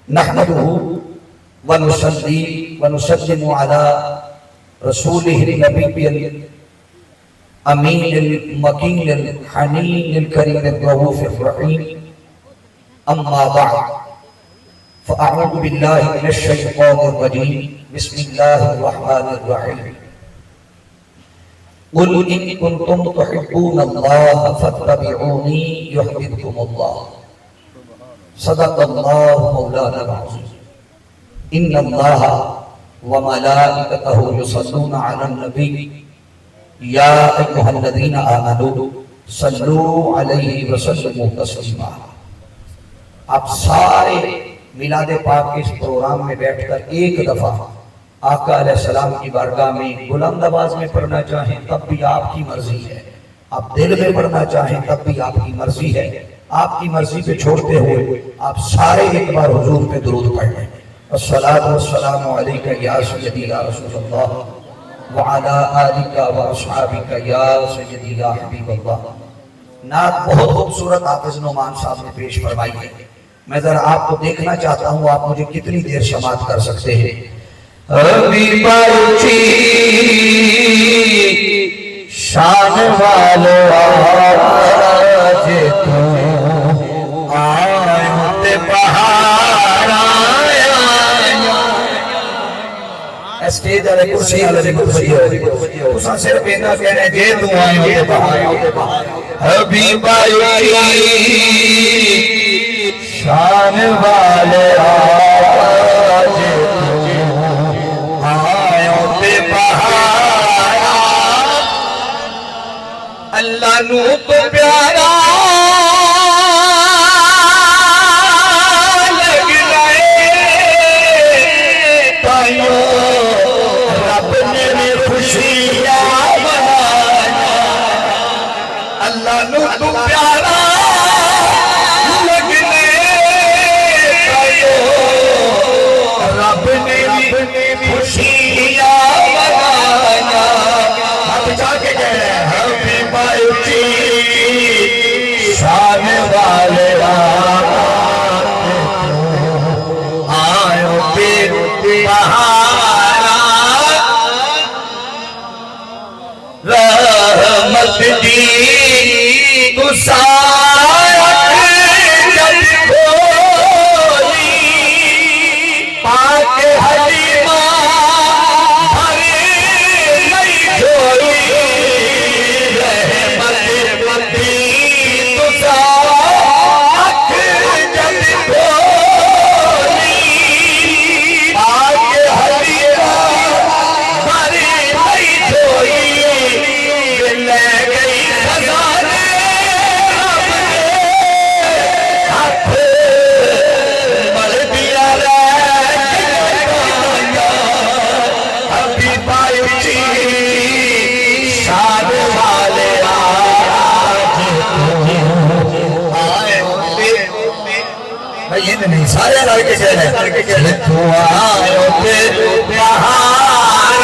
نحمده ونصلي ونسلم على رسوله النبي الأمين المكين الحنين الكريم الرؤوف الرحيم. أما بعد فأعوذ بالله من الشيطان الرجيم. بسم الله الرحمن الرحيم. قل إن كنتم تحبون الله فاتبعوني يحببكم الله. صدق الله مولانا العظيم. إن الله وملائكته يصلون على النبي يا أيها الذين آمنوا صلوا عليه وسلموا تسليما. آپ سارے میلاد پاک کے اس پروگرام میں بیٹھ کر ایک دفعہ آقا علیہ السلام کی بارگاہ میں بلند آواز میں پڑھنا چاہیں تب بھی آپ کی مرضی ہے، آپ دل میں پڑھنا چاہیں تب بھی آپ کی مرضی ہے. آپ کی مرضی پہ چھوڑتے ہوئے آپ سارے ایک بار حضور پہ درود پڑھ لیں. الصلاۃ والسلام علیک یا سیدی یا رسول اللہ وعلی آلک واصحابک یا سیدی یا حبیب اللہ. نعت بہت خوبصورت حافظ نعمان صاحب نے پیش فرمائی ہے. میں ذرا آپ کو دیکھنا چاہتا ہوں آپ مجھے کتنی دیر سماعت کر سکتے ہیں. حبیب اچھی شان والو آج تم آئے بہار آیا. اسٹیج والے کرسی والے کرسی تساں صرف اینا کہنا جے تو آئے بہار. حبیب اچھی شان والے آج تم آئے بہار. اللہ نو تو پیارا لگ رہے تائیوں رب نے خوشیاں بنایا. اللہ نو تو پیارا لگ رہے تائیوں رب نے خوشیاں بنایا. اب جا کے کہہ رہے ہیں حبیب اچھی شان والے آئے بہار. رحمت دی گسارت جب کھولی پاک حلیمہ بھرے نہیں جھولی. رحمت دی گسارت جب کھولی پاک حلیمہ بھرے نہیں جھولی. لے گئی خزانے اپنے ہاتھ مر دیا حبیب اچھی شان والے آج آئے یہ نہیں سارے لڑکے کہہ رہے ہیں تو آئے بہار.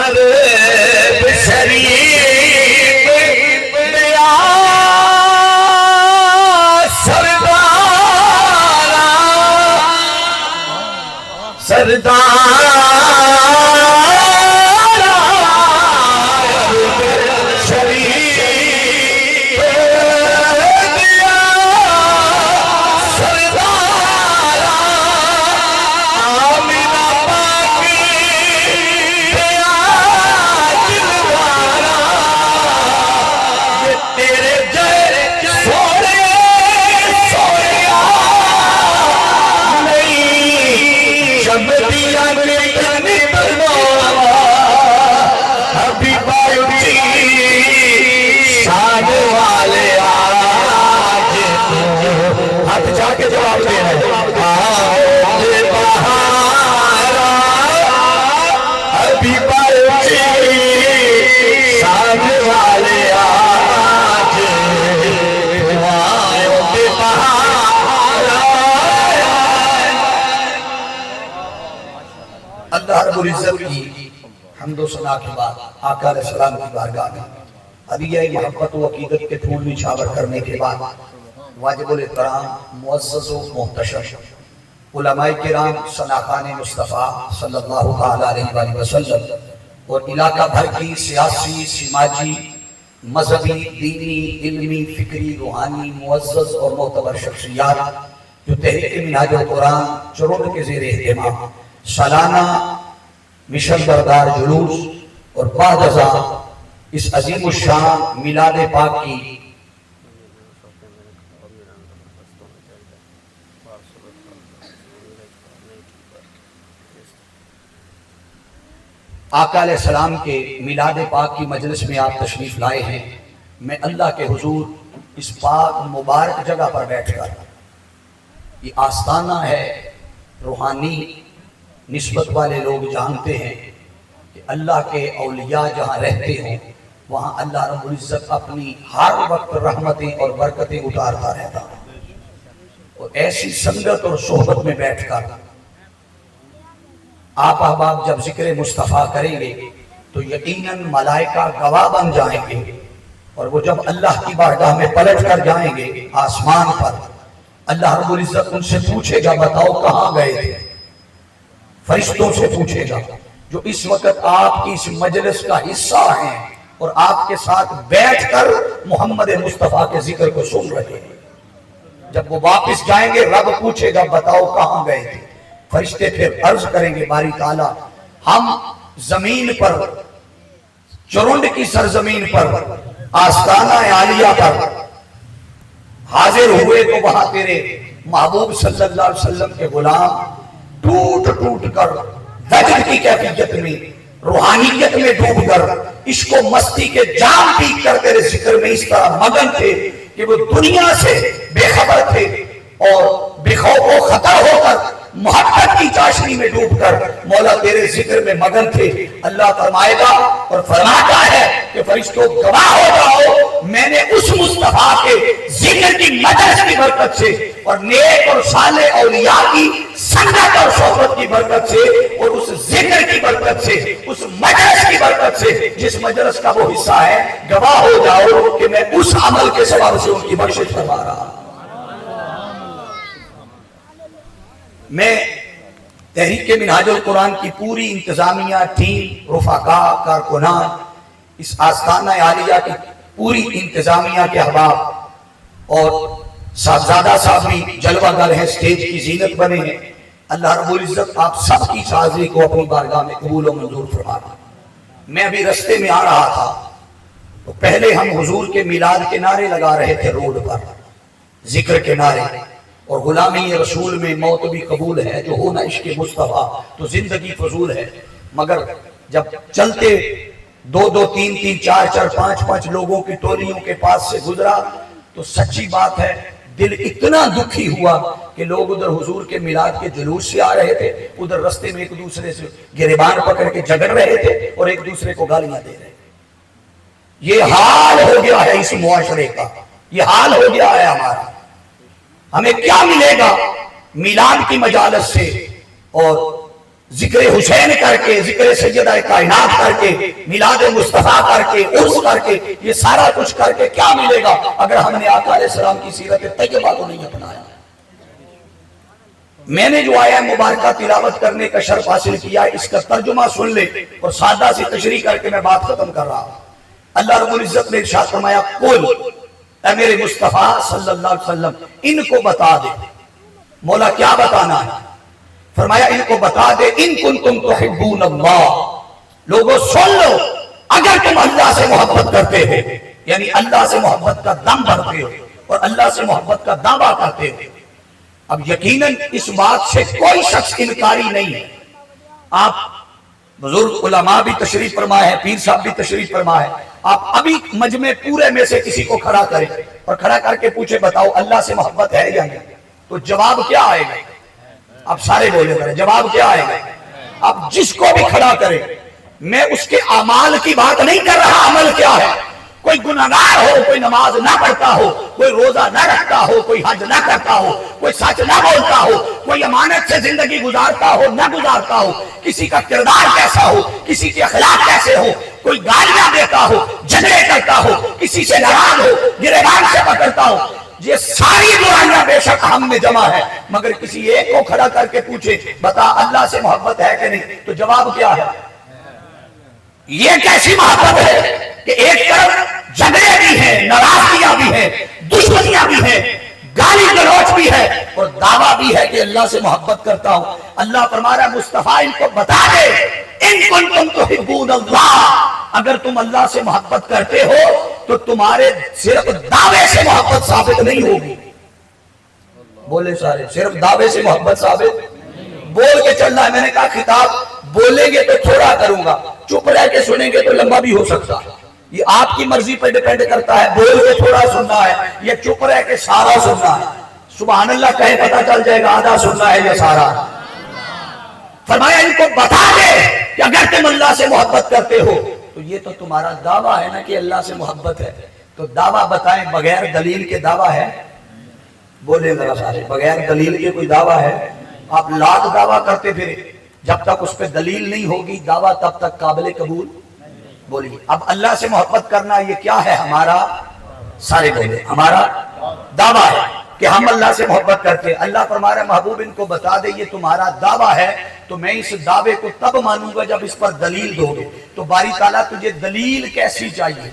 عرب شریف دیا سردار شریف دیا سردار آمینہ پاکی دیا دلوارا. یہ تیرے جے سوڑے سوڑیا نہیں جب دیا کتنی تلوارا. حبیب اچھی شان والے آج ہاتھ جا کے جواب دے رہے آئے بہار. حبیب اچھی شان والے آج آئے بہار. اللہ رب العزت کی حمد و ثنا کے بعد آقا علیہ السلام کی بارگاہ میں عدیہ محبت و عقیدت کے پھول نچھاور کرنے کے بعد واجب الاحترام معزز و محتشم علماء کرام ثناخان مصطفیٰ صلی اللہ تعالیٰ علیہ وآلہ وسلم اور علاقہ بھر کی سیاسی، سماجی، مذہبی، دینی، علمی، فکری، روحانی، معزز اور معتبر شخصیات جو تحریک منہاج القرآن چرون کے زیر اہتمام سالانہ مشن بردار جلوس اور بعد ازاں اس عظیم الشان میلاد پاک کی آقا علیہ السلام کے میلاد پاک کی مجلس میں آپ تشریف لائے ہیں، میں اللہ کے حضور اس پاک مبارک جگہ پر بیٹھ کر، یہ آستانہ ہے، روحانی نسبت والے لوگ جانتے ہیں کہ اللہ کے اولیاء جہاں رہتے ہیں وہاں اللہ رب العزت اپنی ہر وقت رحمتیں اور برکتیں اتارتا رہتا ہے، اور ایسی سنگت اور صحبت میں بیٹھ کر آپ احباب جب ذکر مصطفیٰ کریں گے تو یقیناً ملائکہ گواہ بن جائیں گے، اور وہ جب اللہ کی بارگاہ میں پلٹ کر جائیں گے آسمان پر، اللہ رب العزت ان سے پوچھے گا بتاؤ کہاں گئے تھے؟ فرشتوں سے پوچھے گا جو اس وقت آپ کی اس مجلس کا حصہ ہیں اور آپ کے ساتھ بیٹھ کر محمد مصطفیٰ کے ذکر کو سن رہے ہیں۔ جب وہ واپس جائیں گے رب پوچھے گا بتاؤ کہاں گئے تھے؟ فرشتے پھر عرض کریں گے باری تعالیٰ ہم زمین پر، چرونڈ کی سرزمین پر، آستانہ عالیہ پر حاضر ہوئے تو وہاں تیرے محبوب صلی اللہ علیہ وسلم کے غلام ٹوٹ ٹوٹ کر وجد کی کیفیت میں، روحانیت میں ڈوب کر، عشق و مستی کے جام پی کر تیرے ذکر میں اس طرح مگن تھے کہ وہ دنیا سے بے خبر تھے اور بے خوف و خطر ہو کر محبت کی چاشنی میں ڈوب کر مولا تیرے ذکر میں مگن تھے۔ اللہ فرمائے گا اور فرماتا ہے کہ فرشتوں گواہ ہو جاؤ میں نے اس مصطفیٰ کے ذکر کی مجلس کی برکت سے اور نیک اور صالح اولیاء کی سنت اور صحبت کی برکت سے اور اس ذکر کی برکت سے، اس مجلس کی برکت سے جس مجلس کا وہ حصہ ہے، گواہ ہو جاؤ کہ میں اس عمل کے سبب سے ان کی بخشش فرما رہا ہوں۔ میں تحریک منہاج القرآن کی پوری انتظامیہ، ٹیم، رفقاء، کارکنان، اس آستانہ عالیہ کی پوری انتظامیہ کے احباب اور صاحبزادہ صاحب بھی جلوہ گر ہیں، سٹیج کی زینت بنے ہیں، اللہ رب العزت آپ سب کی حاضری کو اپنی بارگاہ میں قبول و منظور فرمائے۔ میں ابھی رستے میں آ رہا تھا تو پہلے ہم حضور کے میلاد کے نعرے لگا رہے تھے روڈ پر، ذکر کے نعرے، اور غلامی رسول میں موت بھی قبول ہے، جو ہونا عشق مصطفیٰ تو زندگی فضول ہے۔ مگر جب چلتے دو دو تین تین چار چار پانچ پانچ لوگوں کی ٹولیوں کے پاس سے گزرا تو سچی بات ہے دل اتنا دکھی ہوا کہ لوگ ادھر حضور کے میلاد کے جلوس سے آ رہے تھے، ادھر رستے میں ایک دوسرے سے گریبان پکڑ کے جھگڑ رہے تھے اور ایک دوسرے کو گالیاں دے رہے تھے۔ یہ حال ہو گیا ہے اس معاشرے کا، یہ حال ہو گیا ہے ہمارا۔ ہمیں کیا ملے گا میلاد کی مجالس سے اور ذکر حسین کر کے، ذکر سیدہ کائنات کر کے، میلاد مصطفیٰ کر کے، عرس کر کے، یہ سارا کچھ کر کے کیا ملے گا اگر ہم نے آقا علیہ السلام کی سیرت طیبہ کو نہیں اپنایا؟ میں نے جو آیا مبارکہ تلاوت کرنے کا شرف حاصل کیا، اس کا ترجمہ سن لے اور سادہ سی تشریح کر کے میں بات ختم کر رہا ہوں۔ اللہ رب العزت نے ارشاد فرمایا قل، اے میرے مصطفیٰ صلی اللہ علیہ وسلم ان کو بتا دے۔ مولا کیا بتانا ہے؟ فرمایا ان کو بتا دے ان کنتم تحبون اللہ، لوگوں سن لو اگر تم اللہ سے محبت کرتے ہو، یعنی اللہ سے محبت کا دم بھرتے ہو اور اللہ سے محبت کا دعویٰ کرتے ہو۔ اب یقیناً اس بات سے کوئی شخص انکاری نہیں ہے۔ آپ بزرگ علماء بھی تشریف فرما ہے، پیر صاحب بھی تشریف فرما ہے، آپ ابھی مجمع پورے میں سے کسی کو کھڑا کریں اور کھڑا کر کے پوچھے بتاؤ اللہ سے محبت ہے یا نہیں، تو جواب کیا آئے گا؟ آپ سارے بولے کریں جواب کیا آئے گا؟ آپ جس کو بھی کھڑا کریں، میں اس کے اعمال کی بات نہیں کر رہا، عمل کیا ہے۔ کوئی گناہگار ہو، کوئی نماز نہ پڑھتا ہو، کوئی روزہ نہ رکھتا ہو، کوئی حج نہ کرتا ہو، کوئی سچ نہ بولتا ہو، کوئی امانت سے زندگی گزارتا ہو نہ گزارتا ہو، کسی کا کردار کیسا ہو، کسی کے اخلاق کیسے ہو، کوئی گالیاں دیتا ہو، جھگڑے کرتا ہو، کسی سے ناراض ہو، گریبان سے پکڑتا ہو، یہ ساری برائیاں بے شک ہم میں جمع ہے، مگر کسی ایک کو کھڑا کر کے پوچھے بتا اللہ سے محبت ہے کہ نہیں، تو جواب کیا ہے؟ یہ کیسی محبت ہے کہ ایک طرف جھگڑے بھی ہیں، ناراضگیاں بھی ہیں، دشمنیاں بھی ہیں، گالی گلوچ بھی ہے، اور دعویٰ بھی ہے کہ اللہ سے محبت کرتا ہوں۔ اللہ فرما رہا ہے مصطفیٰ ان کو بتا دے ان کنتم تحبون اللہ، اگر تم اللہ سے محبت کرتے ہو تو تمہارے صرف دعوے سے محبت ثابت نہیں ہوگی۔ بولے سارے، صرف دعوے سے محبت ثابت بول کے چلنا ہے۔ میں نے کہا خطاب بولیں گے تو تھوڑا کروں گا، چپ رہ کے سنیں گے تو لمبا بھی ہو سکتا ہے، یہ آپ کی مرضی پر ڈیپینڈ کرتا ہے۔ بول کے تھوڑا سننا ہے یا چپ رہ کے سارا سننا ہے؟ سبحان اللہ کہیں پتہ چل جائے گا آدھا سننا ہے یا سارا۔ فرمایا ان کو بتا دے کہ اگر تم اللہ سے محبت کرتے ہو تو یہ تو تمہارا دعویٰ ہے نا کہ اللہ سے محبت ہے، تو دعویٰ بتائیں بغیر دلیل کے دعویٰ ہے؟ بولے ذرا سارے، بغیر دلیل کے کوئی دعویٰ ہے؟ آپ لاکھ دعویٰ کرتے پھرے، جب تک اس پہ دلیل نہیں ہوگی دعویٰ تب تک قابل قبول۔ بولیے اب اللہ سے محبت کرنا یہ کیا ہے؟ ہمارا، سارے بولے، ہمارا دعویٰ ہے کہ ہم اللہ سے محبت کرتے ہیں۔ اللہ فرما رہا ہے محبوب ان کو بتا دے یہ تمہارا دعویٰ ہے تو میں اس دعوے کو تب مانوں گا جب اس پر دلیل دو گے۔ تو باری تعالیٰ تجھے دلیل کیسی چاہیے؟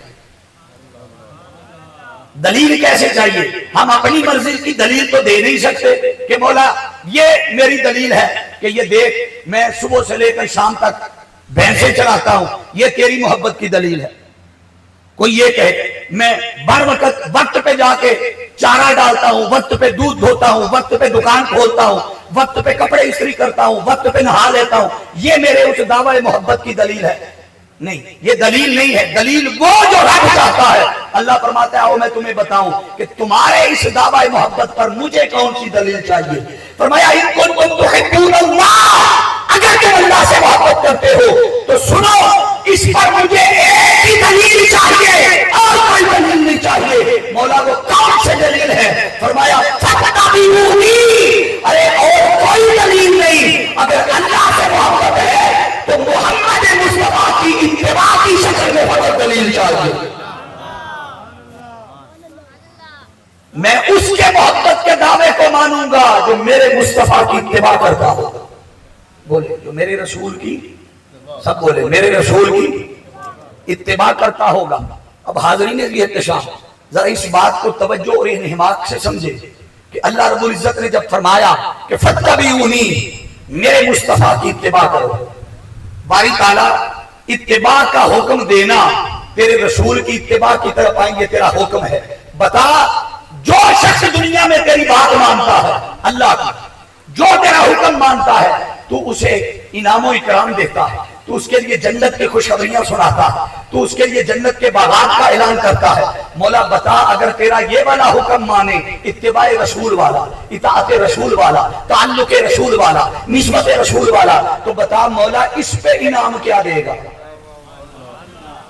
دلیل کیسے چاہیے؟ ہم اپنی مرضی کی دلیل تو دے نہیں سکتے کہ مولا یہ میری دلیل ہے کہ یہ دیکھ میں صبح سے لے کر شام تک بھینسیں چلاتا ہوں، یہ تیری محبت کی دلیل ہے۔ کوئی یہ کہے میں بر وقت پہ جا کے چارہ ڈالتا ہوں، وقت پہ دودھ دھوتا ہوں، وقت پہ دکان کھولتا ہوں، وقت پہ کپڑے استری کرتا ہوں، وقت پہ نہا لیتا ہوں، یہ میرے اس دعوی محبت کی دلیل ہے؟ نہیں، یہ دلیل نہیں ہے۔ دلیل وہ جو رب چاہتا ہے۔ اللہ فرماتا ہے آؤ میں تمہیں بتاؤں کہ تمہارے اس دعوی محبت پر مجھے کون سی دلیل چاہیے۔ فرمایا ان کنتم تحبون اللہ، اگر تم اللہ سے محبت کرتے ہو تو سنو اس پر مجھے ایک ہی دلیل چاہیے اور کوئی دلیل نہیں چاہیے۔ مولا وہ کون سی دلیل ہے؟ فرمایا فاتبعونی، ارے اور کوئی دلیل نہیں، اگر اللہ سے محبت ہے تو محمد مصطفیٰ کی اتباع کی شکل میں فقط دلیل چاہیے۔ میں اس کے محبت کے دعوے کو مانوں گا جو میرے مصطفیٰ کی اتباع کرتا ہو۔ بولے جو میرے رسول کی، سب بولے میرے رسول کی اتباع کرتا ہوگا۔ اب حاضرین یہ احتشام ذرا اس بات کو توجہ اور انہماک سے سمجھے کہ اللہ رب العزت نے جب فرمایا کہ فاتبعونی، میرے مصطفیٰ کی اتباع کرو، باری تعالیٰ اتباع کا حکم دینا تیرے رسول کی اتباع کی طرف آئیں گے، تیرا حکم ہے۔ بتا جو شخص دنیا میں تیری بات مانتا ہے اللہ کی، جو تیرا حکم مانتا ہے تو اسے انعام و اکرام دیتا ہے، تو اس کے لیے جنت کی خوشخبریاں سناتا ہے، تو اس کے لیے جنت کے باغات کا اعلان کرتا ہے۔ مولا بتا اگر تیرا یہ والا حکم مانے، اتباع رسول والا، اطاعت رسول والا، تعلق رسول والا، نسبت رسول والا، تو بتا مولا اس پہ انعام کیا دے گا؟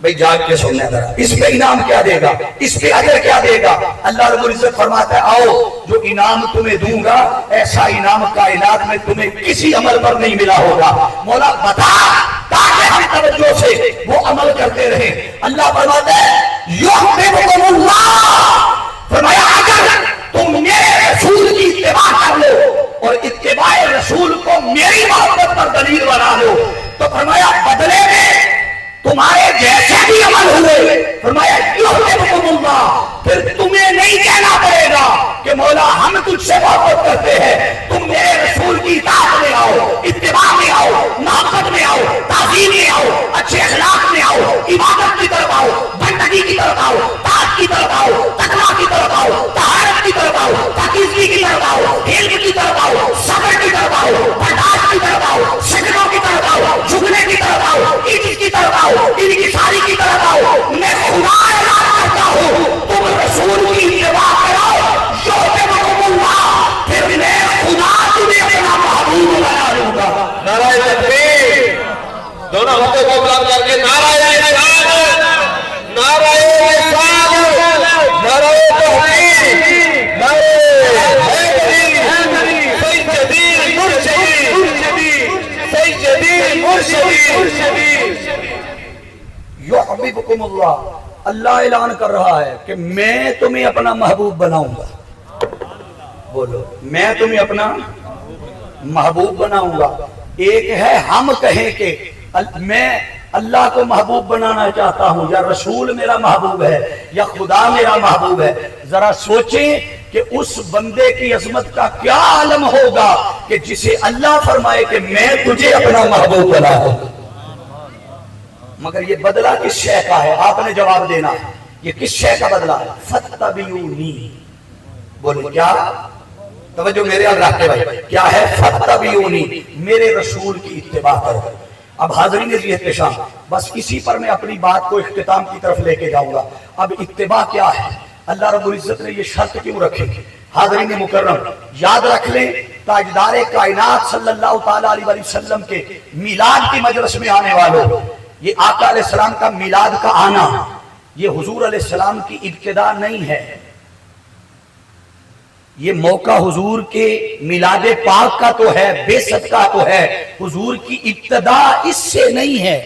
بھئی جاگ کے سننے ذرا، اس پہ انعام کیا دے گا؟ اس پہ اجر کیا دے گا؟ اللہ رب العزت فرماتا ہے آؤ جو انعام تمہیں دوں گا ایسا انعام کائنات میں تمہیں کسی عمل پر نہیں ملا ہوگا۔ مولا بتا تاکہ ہم توجہ سے وہ عمل کرتے رہیں۔ اللہ فرماتا ہے یحببکم اللہ، فرمایا اگر تم میرے رسول کی اتباع کر لو اور اتباع رسول کو میری محبت پر دلیل بنا لو تو فرمایا بدلے میں تمہارے جیسے بھی عمل ہوئے، فرمایا یحببکم اللہ، پھر تمہیں نہیں کہنا پڑے گا کہ مولا ہم تجھ سے محبت کرتے ہیں، تم میرے رسول کی اطاعت میں آؤ، اتباع میں آؤ، محبت میں آؤ، تعظیم میں آؤ، اچھے اخلاق میں آؤ، عبادت کی طرف آؤ، بندگی کی طرف آؤ، طاعت کی طرف آؤ، تقویٰ کی طرف آؤ، طہارت کی طرف آؤ، پاکیزگی کی طرف آؤ، علم کی طرف آؤ، صبر کی طرف آؤ، برداشت کی طرف آؤ، سجدوں کی طرف آؤ، جھکنے کی طرف آؤ، عزت کی طرف آؤ، انکساری کی طرف آؤ۔ میں خدا اعلان کرتا ہوں تم رسول کی اتباع کرو یحببکم اللہ، پھر میں خدا تمہیں اپنا محبوب بنا لوں گا۔ نعرہ تکبیر، دونوں ہاتھوں کو بلند کر کے نعرہ رسالت، نعرہ رسالت، نعرہ توحید، نعرہ سیدی مرشدی، سیدی مرشدی۔ یحببکم اللہ، اللہ اعلان کر رہا ہے کہ میں تمہیں اپنا محبوب بناؤں گا۔ بولو میں تمہیں اپنا محبوب بناؤں گا. ایک ہے ہم کہیں کہ میں اللہ کو محبوب بنانا چاہتا ہوں، یا رسول میرا محبوب ہے، یا خدا میرا محبوب ہے. ذرا سوچیں کہ اس بندے کی عظمت کا کیا عالم ہوگا کہ جسے اللہ فرمائے کہ میں تجھے اپنا محبوب بنا ہوں. مگر یہ بدلہ کس شے کا ہے؟ آپ نے جواب دینا ہے. یہ کس شے کا بدلہ ہے؟ فَاتَّبِعُونِی. بولے کیا؟ توجہ میرے اللہ کے بھائی، کیا ہے؟ فَاتَّبِعُونِی، میرے رسول کی اتباع کرو. اب حاضرین عزیز احتشام، بس اسی پر میں اپنی بات کو اختتام کی طرف لے کے جاؤں گا. اب اتباع کیا ہے؟ اللہ رب العزت نے یہ شرط کیوں رکھی؟ حاضرین مکرم یاد رکھ لیں، تاجدار کائنات صلی اللہ تعالیٰ علیہ وسلم کے میلاد کی مجلس میں آنے والوں، یہ آقا علیہ السلام کا میلاد کا آنا یہ حضور علیہ السلام کی ابتدا نہیں ہے. یہ موقع حضور کے میلاد پاک کا تو ہے، بعثت کا تو ہے، حضور کی ابتدا اس سے نہیں ہے.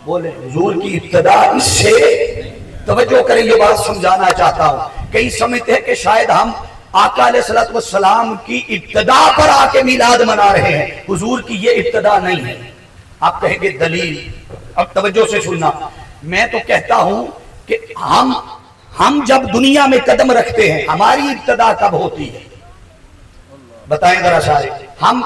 بولے حضور کی ابتدا اس سے. توجہ کریں، یہ بات سمجھانا چاہتا ہوں. کئی سمجھتے ہیں کہ شاید ہم آقا علیہ السلام کی ابتدا پر آ کے میلاد منا رہے ہیں. حضور کی یہ ابتدا نہیں ہے. آپ کہیں گے دلیل؟ اب توجہ سے سننا. میں تو کہتا ہوں کہ ہم جب دنیا میں قدم رکھتے ہیں ہماری ابتدا کب ہوتی ہے؟ بتائیں ذرا سارے. ہم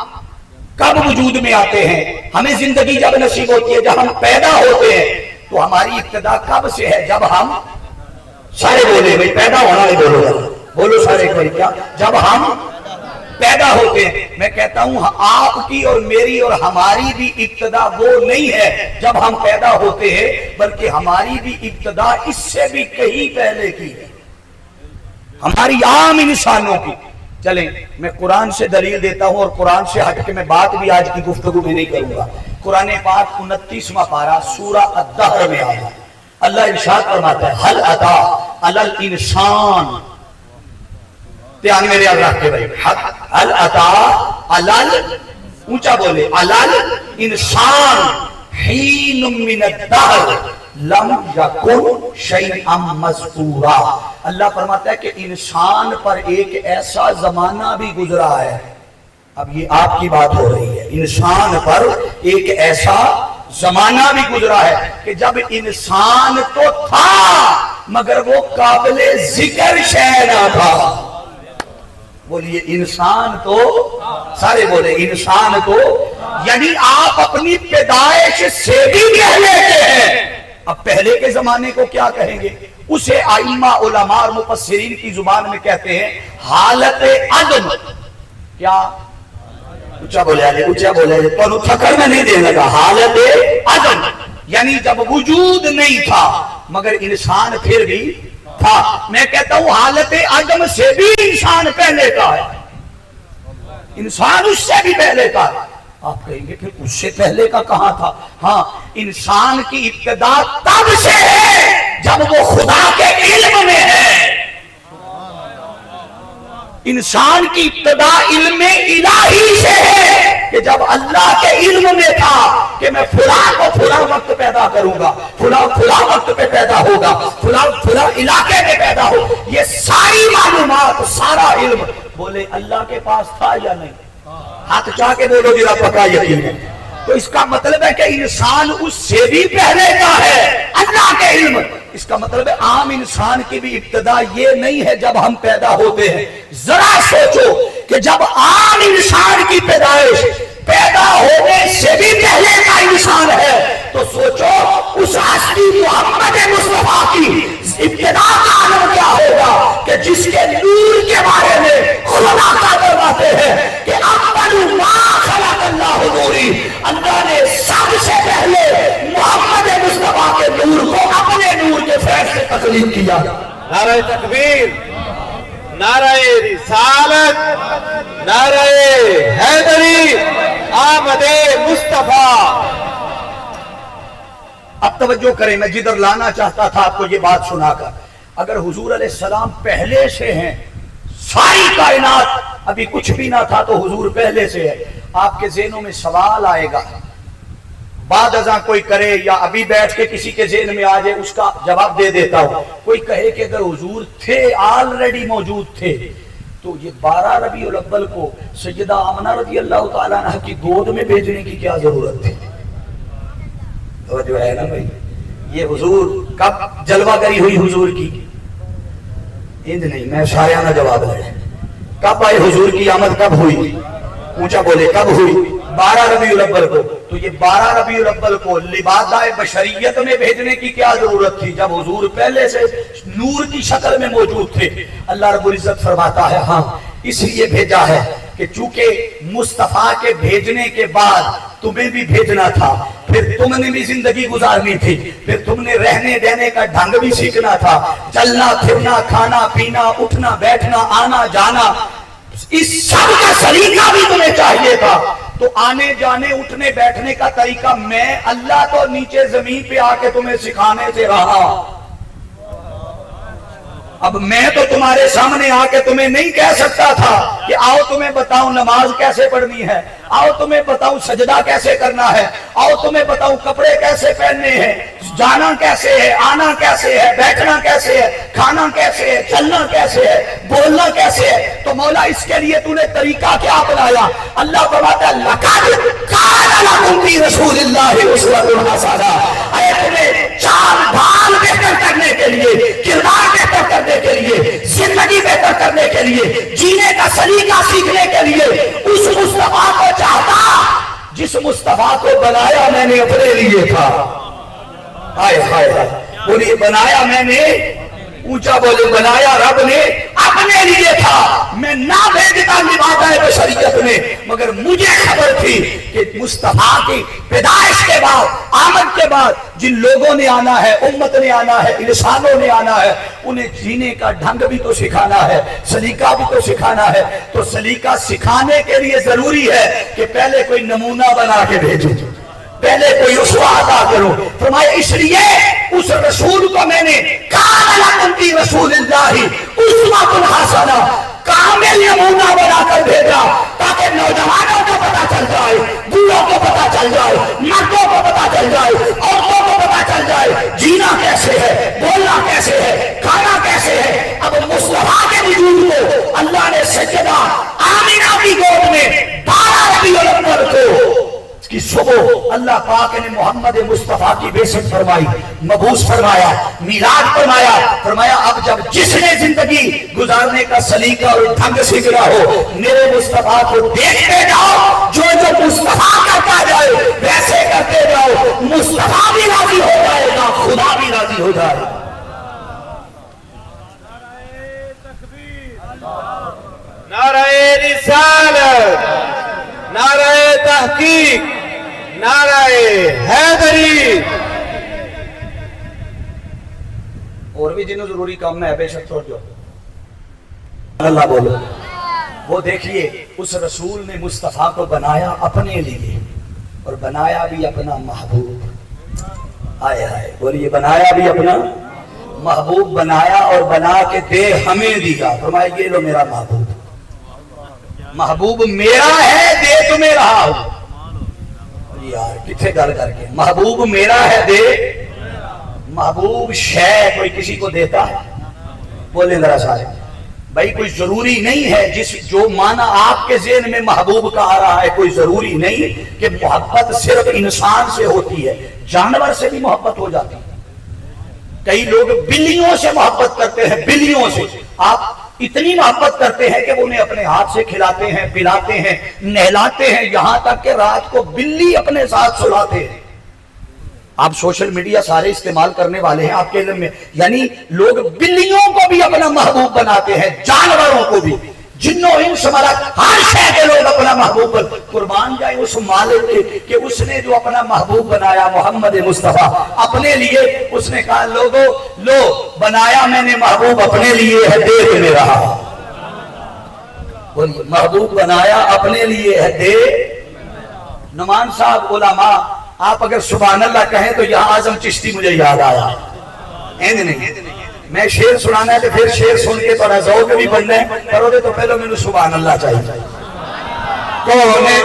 کب وجود میں آتے ہیں؟ ہمیں زندگی جب نصیب ہوتی ہے، جب ہم پیدا ہوتے ہیں تو ہماری ابتدا کب سے ہے؟ جب ہم سارے بولے بھائی پیدا ہونا نہیں، بولو سارے کوئی کیا؟ جب ہم پیدا ہوتے ہیں. میں کہتا ہوں آپ کی اور میری اور ہماری بھی ابتدا وہ نہیں ہے جب ہم پیدا ہوتے ہیں، بلکہ ہماری بھی ابتدا اس سے بھی کہیں پہلے کی ہے، ہماری عام انسانوں کی. چلیں میں قرآن سے دلیل دیتا ہوں، اور قرآن سے ہٹ کے میں بات بھی آج کی گفتگو میں نہیں کروں گا. قرآن پاک 29واں پارہ سورہ الدہر میں آیا. اللہ ارشاد فرماتا ہے حل اتا علی الانسان. دھیان میرے اللہ کے بھائی، حل اتا علی، اونچا بولے، علی الانسان حین من الدہر لم یکن شیئا مذکورا. اللہ فرماتا ہے کہ انسان پر ایک ایسا زمانہ بھی گزرا ہے. اب یہ آپ کی بات ہو رہی ہے. انسان پر ایک ایسا زمانہ بھی گزرا ہے کہ جب انسان تو تھا مگر وہ قابل ذکر شے نہ تھا. بولیے انسان تو، سارے بولے انسان تو، یعنی آپ اپنی پیدائش سے بھی پہلے کے ہیں. اب پہلے کے زمانے کو کیا کہیں گے؟ اسے ائمہ علماء اور مفسرین کی زبان میں کہتے ہیں حالت عدم. کیا؟ اونچا بولے آجے، اونچا بولے آجے، تو تھکر میں نہیں دینے کا. حالت عدم یعنی جب وجود نہیں تھا مگر انسان پھر بھی تھا. میں کہتا ہوں حالت عدم سے بھی انسان پہلے کا ہے، انسان اس سے بھی پہلے کا ہے. آپ کہیں گے پھر اس سے پہلے کا کہاں تھا؟ ہاں، انسان کی ابتدا تب سے ہے جب وہ خدا کے علم میں ہے. انسان کی ابتدا علم الہی سے ہے کہ جب اللہ کے علم میں تھا کہ میں فلاں کو فلاں وقت پیدا کروں گا، فلاں وقت پہ پیدا ہوگا، فلاں علاقے میں پیدا ہو. یہ ساری معلومات، سارا علم بولے اللہ کے پاس تھا یا نہیں؟ ہاتھ چاہ کے بولو جرا پکا یقین ہے. تو اس کا مطلب ہے کہ انسان اس سے بھی پہلے کا ہے اللہ کے علم. اس کا مطلب ہے عام انسان کی بھی ابتدا یہ نہیں ہے جب ہم پیدا ہوتے ہیں. ذرا سوچو کہ جب عام انسان کی پیدائش پیدا ہونے سے بھی پہلے کا انسان ہے تو سوچو اس ہستی محمد مصطفیٰ کی ابتدا کا عالم کیا ہوگا کہ جس کے نور کے بارے میں خدا کا فرماتے ہیں کہ اول ما خلق اللہ نوری. اللہ نے سب سے پہلے محمد مصطفیٰ کے نور کو اپنے نور کے فیض سے تخلیق کیا. نعرہ تکبیر، نعرہ رسالت، نعرہ حیدری، آمد مصطفیٰ. اب توجہ کریں، میں جدھر لانا چاہتا تھا آپ کو یہ بات سنا کر. اگر حضور علیہ السلام پہلے سے ہیں، ساری کائنات ابھی کچھ بھی نہ تھا تو حضور پہلے سے ہے. آپ کے ذہنوں میں سوال آئے گا، بعد ازاں کوئی کرے یا ابھی بیٹھ کے کسی کے ذہن میں آ جائے، اس کا جواب دے دیتا ہوں. کوئی کہے کہ اگر حضور تھے، آلریڈی موجود تھے، تو یہ 12 ربیع الاول کو سیدہ آمنہ رضی اللہ تعالیٰ عنہ کی گود میں بھیجنے کی کیا ضرورت تھی؟ توجہ ہے نا بھائی؟ یہ حضور کب جلوہ گری ہوئی حضور کی؟ اند نہیں، میں شاعرانہ جواب ہے، کب آئے حضور کی آمد، کب ہوئی؟ اونچا بولے، کب ہوئی؟ 12 ربیع الاول کو۔ تو یہ 12 ربیع الاول کو لبادہ بشریت میں بھیجنے کی کیا ضرورت تھی جب حضور پہلے سے نور کی شکل میں موجود تھے؟ اللہ رب العزت فرماتا ہے ہاں اس لیے بھیجا ہے کہ چونکہ مصطفیٰ کے بھیجنے کے بعد تمہیں بھی بھیجنا تھا، پھر تم نے بھی زندگی گزارنی تھی، پھر تم نے رہنے دینے کا ڈھنگ بھی سیکھنا تھا، چلنا پھرنا، کھانا پینا، اٹھنا بیٹھنا، آنا جانا، اس سب کا سلیقہ بھی تمہیں چاہیے تھا۔ تو آنے جانے اٹھنے بیٹھنے کا طریقہ میں اللہ تو نیچے زمین پہ آ کے تمہیں سکھانے سے رہا، اب میں تو تمہارے سامنے آ کے تمہیں نہیں کہہ سکتا تھا کہ آؤ تمہیں بتاؤں نماز کیسے پڑھنی ہے، آؤ تمہیں بتاؤں سجدہ کیسے کرنا ہے، آؤ تمہیں بتاؤں کپڑے کیسے پہننے ہیں، جانا کیسے ہے، آنا کیسے ہے، بیٹھنا کیسے ہے، کھانا کیسے ہے، چلنا کیسے ہے، بولنا کیسے ہے۔ تو مولا اس کے لیے تو نے طریقہ کیا اپنایا؟ اللہ فرماتا ہے لَقَدْ كَانَ لَكُمْ فِي رَسُولِ اللَّهِ أُسْوَةٌ حَسَنَةٌ، اے تمہیں چال ڈھال بہتر کرنے کے لیے، کردار بہتر کرنے کے لیے، زندگی بہتر کرنے کے لیے، جینے کا سلیقہ سیکھنے کے لیے اس مصطفیٰ کو چاہتا جس مصطفیٰ کو بنایا میں نے اپنے لیے تھا۔ ہائے ہائے ہائے، بولیے بنایا میں نے، اونچا بولے بنایا رب نے اپنے لیے تھا۔ میں نہ بھیجتا لبادہ بشریت میں، مگر مجھے خبر تھی کہ مصطفیٰ کی پیدائش کے بعد، آمد کے بعد جن لوگوں نے آنا ہے، امت نے آنا ہے، انسانوں نے آنا ہے، انہیں جینے کا ڈھنگ بھی تو سکھانا ہے، سلیقہ بھی تو سکھانا ہے۔ تو سلیقہ سکھانے کے لیے ضروری ہے کہ پہلے کوئی نمونہ بنا کے بھیجو، پہلے کوئی اسوہ عطا کرو۔ فرمایا اس لیے اس رسول کو میں نے کان لکم فی رسول اللہ اسوۃ حسنہ کامل نمونہ بنا کر بھیجا، تاکہ نوجوانوں کو پتا چل جائے، بوڑھوں کو پتا چل جائے، مردوں کو پتا چل جائے، عورتوں کو پتا چل جائے جینا کیسے ہے، بولنا کیسے ہے، کھانا کیسے ہے۔ اب مصطفیٰ کے وجود کو اللہ نے سیدہ آمنہ کی گود میں 12 ربیع الاول کو کی صبح اللہ پاک نے محمد مصطفیٰ کی بعثت فرمائی، مبعوث فرمایا، میلاد فرمایا۔ فرمایا اب جب جس نے زندگی گزارنے کا سلیقہ اور ڈھنگ سیکھنا ہو، میرے مصطفیٰ کو دیکھتے جاؤ، جو جو مصطفیٰ کرتا جائے ویسے کرتے جاؤ، مصطفیٰ بھی راضی ہو جائے گا، خدا بھی راضی ہو جائے گا۔ نعرہ رسالت، نعرہ تحقیق، نعرہ حیدری۔ اور بھی جنہوں ضروری کام میں ہے بے شک چھوڑ جو اللہ بولو۔ وہ دیکھیے اس رسول نے مصطفیٰ کو بنایا اپنے لیے، اور بنایا بھی اپنا محبوب۔ آئے آئے بولیے بنایا بھی اپنا محبوب، بنایا اور بنا کے دے ہمیں دیا۔ فرمایا یہ لو میرا محبوب، محبوب میرا ہے دے تمہیں رہا ہوں۔ یار کتنے گل کر کے محبوب میرا ہے دے، محبوب شے کوئی کسی کو دیتا ہے؟ بولیں ذرا سارے بھائی، کوئی ضروری نہیں ہے جس جو معنی آپ کے ذہن میں محبوب کا آ رہا ہے، کوئی ضروری نہیں کہ محبت صرف انسان سے ہوتی ہے، جانور سے بھی محبت ہو جاتی ہے۔ کئی لوگ بلیوں سے محبت کرتے ہیں، بلیوں سے آپ اتنی محبت کرتے ہیں کہ وہ انہیں اپنے ہاتھ سے کھلاتے ہیں، پلاتے ہیں، نہلاتے ہیں، یہاں تک کہ رات کو بلی اپنے ساتھ سلاتے ہیں۔ آپ سوشل میڈیا سارے استعمال کرنے والے ہیں آپ کے علم میں، یعنی لوگ بلیوں کو بھی اپنا محبوب بناتے ہیں، جانوروں کو بھی، جنوں انس ملک ہر شے کے لوگ اپنا محبوب قربان جائیں اس مالک کے کہ اس نے جو اپنا محبوب بنایا محمد مصطفیٰ اپنے لیے، اس نے کہا لوگو لو بنایا میں نے محبوب اپنے لیے ہے دے تمہیں رہا۔ بولیے محبوب بنایا اپنے لیے ہے دے۔ نعمان صاحب علماء آپ اگر سبحان اللہ کہیں تو یہاں اعظم چشتی مجھے یاد آیا۔ نہیں میں شعر سنانا ہے تو پھر شعر سن کے تھوڑا ذوق بھی بننا ہے، کرو دے تو پہلو میں نے سبحان اللہ چاہیے۔ کون دے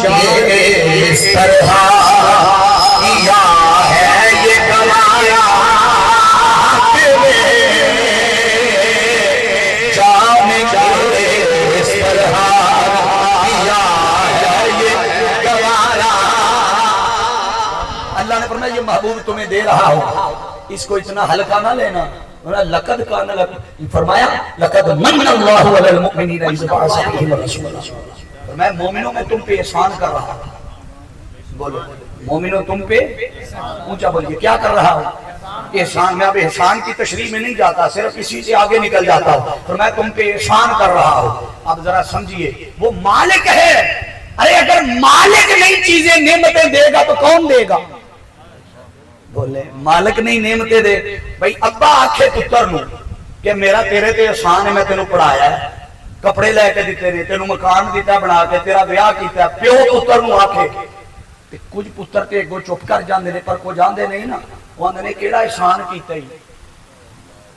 نے اس طرح کیا ہے یہ کمایا جان نے اس طرح کیا ہے یہ کمایا. اللہ نے فرمایا یہ محبوب تمہیں دے رہا ہوں، اس کو اتنا ہلکا نہ لینا. لقد کان لکم، فرمایا لقد من اللہ علی المؤمنین اذ بعث فیہم رسولا. میں مومنوں میں تم پہ احسان کر رہا ہوں. بولو مومنوں تم پہ، اونچا بولیے کیا کر رہا ہوں؟ احسان. میں اب احسان کی تشریح میں نہیں جاتا، صرف اسی سے آگے نکل جاتا ہوں. تو میں تم پہ احسان کر رہا ہوں. اب ذرا سمجھیے، وہ مالک ہے. ارے اگر مالک نہیں چیزیں نعمتیں دے گا تو کون دے گا؟ بولے مالک نہیں نعمتیں دے. بھائی ابا آکھے پتر نو کہ میرا تیرے تے احسان ہے، میں تینوں پڑھایا ہے، کپڑے لے کے دیتے نے، تینوں مکان دیتا بنا کے، تیرا بیاہ کیتا. پیو پتر نو آکھے، کچھ پتر تے اگوں چپ کر جاندے نے، پر کو جاندے نہیں نا. وہ آندے نے کیڑا احسان کیتا ہی،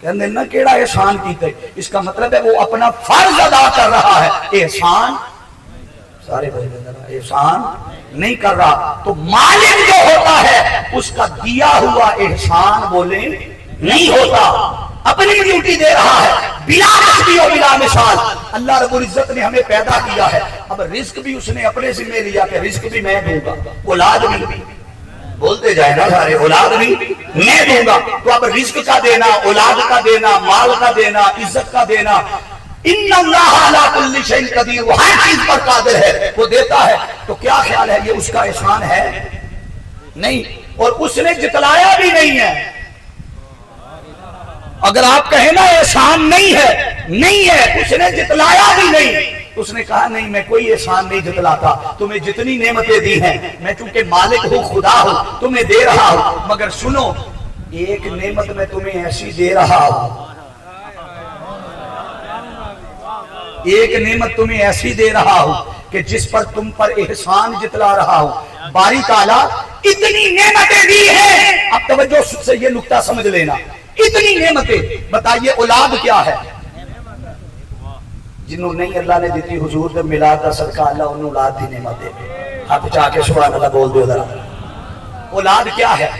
کہندے نا کیڑا احسان کیتا ہی. اس کا مطلب ہے وہ اپنا فرض ادا کر رہا ہے. احسان سارے بھائی احسان نہیں کر رہا. تو مالک جو ہوتا ہے اس کا دیا ہوا احسان بولے نہیں ہوتا. اپنی ڈیوٹی دے رہا ہے بلا تشبیہ و بلا مثال. اللہ رب العزت نے ہمیں پیدا کیا ہے، اب رزق بھی اس نے اپنے ذمہ لیا کہ رزق بھی میں دوں گا، اولاد بھی بولتے جائے نا سارے، اولاد بھی میں دوں گا. تو اب رزق کا دینا، اولاد کا دینا، مال کا دینا، عزت کا دینا، ان اللہ علی کل شیء قدیر، وہ ہر چیز پر قادر ہے، وہ دیتا ہے. تو کیا خیال ہے یہ اس کا احسان ہے؟ نہیں. اور اس نے جتلایا بھی نہیں ہے. اگر آپ کہیں نا احسان نہیں ہے، نہیں ہے، اس نے جتلایا بھی نہیں. اس نے کہا نہیں میں کوئی احسان نہیں جتلاتا، تمہیں جتنی نعمتیں دی ہیں میں چونکہ مالک ہوں، خدا ہوں، تمہیں دے رہا ہوں. مگر سنو، ایک نعمت میں تمہیں ایسی دے رہا ہوں، ایک نعمت تمہیں ایسی دے رہا ہوں کہ جس پر تم پر احسان جتلا رہا ہوں. باری تعالیٰ اتنی نعمتیں دی ہیں. اب توجہ سے یہ نکتہ سمجھ لینا، اتنی نعمتیں. بتائیے اولاد کیا ہے؟ جنہوں نہیں اللہ نے دیتی، حضور جب ملا تھا صدقہ اللہ انہوں اولاد دی نعمت دے. ہاتھ چاہ کے سبحان اللہ بول دو ذرا. اولاد کیا ہے؟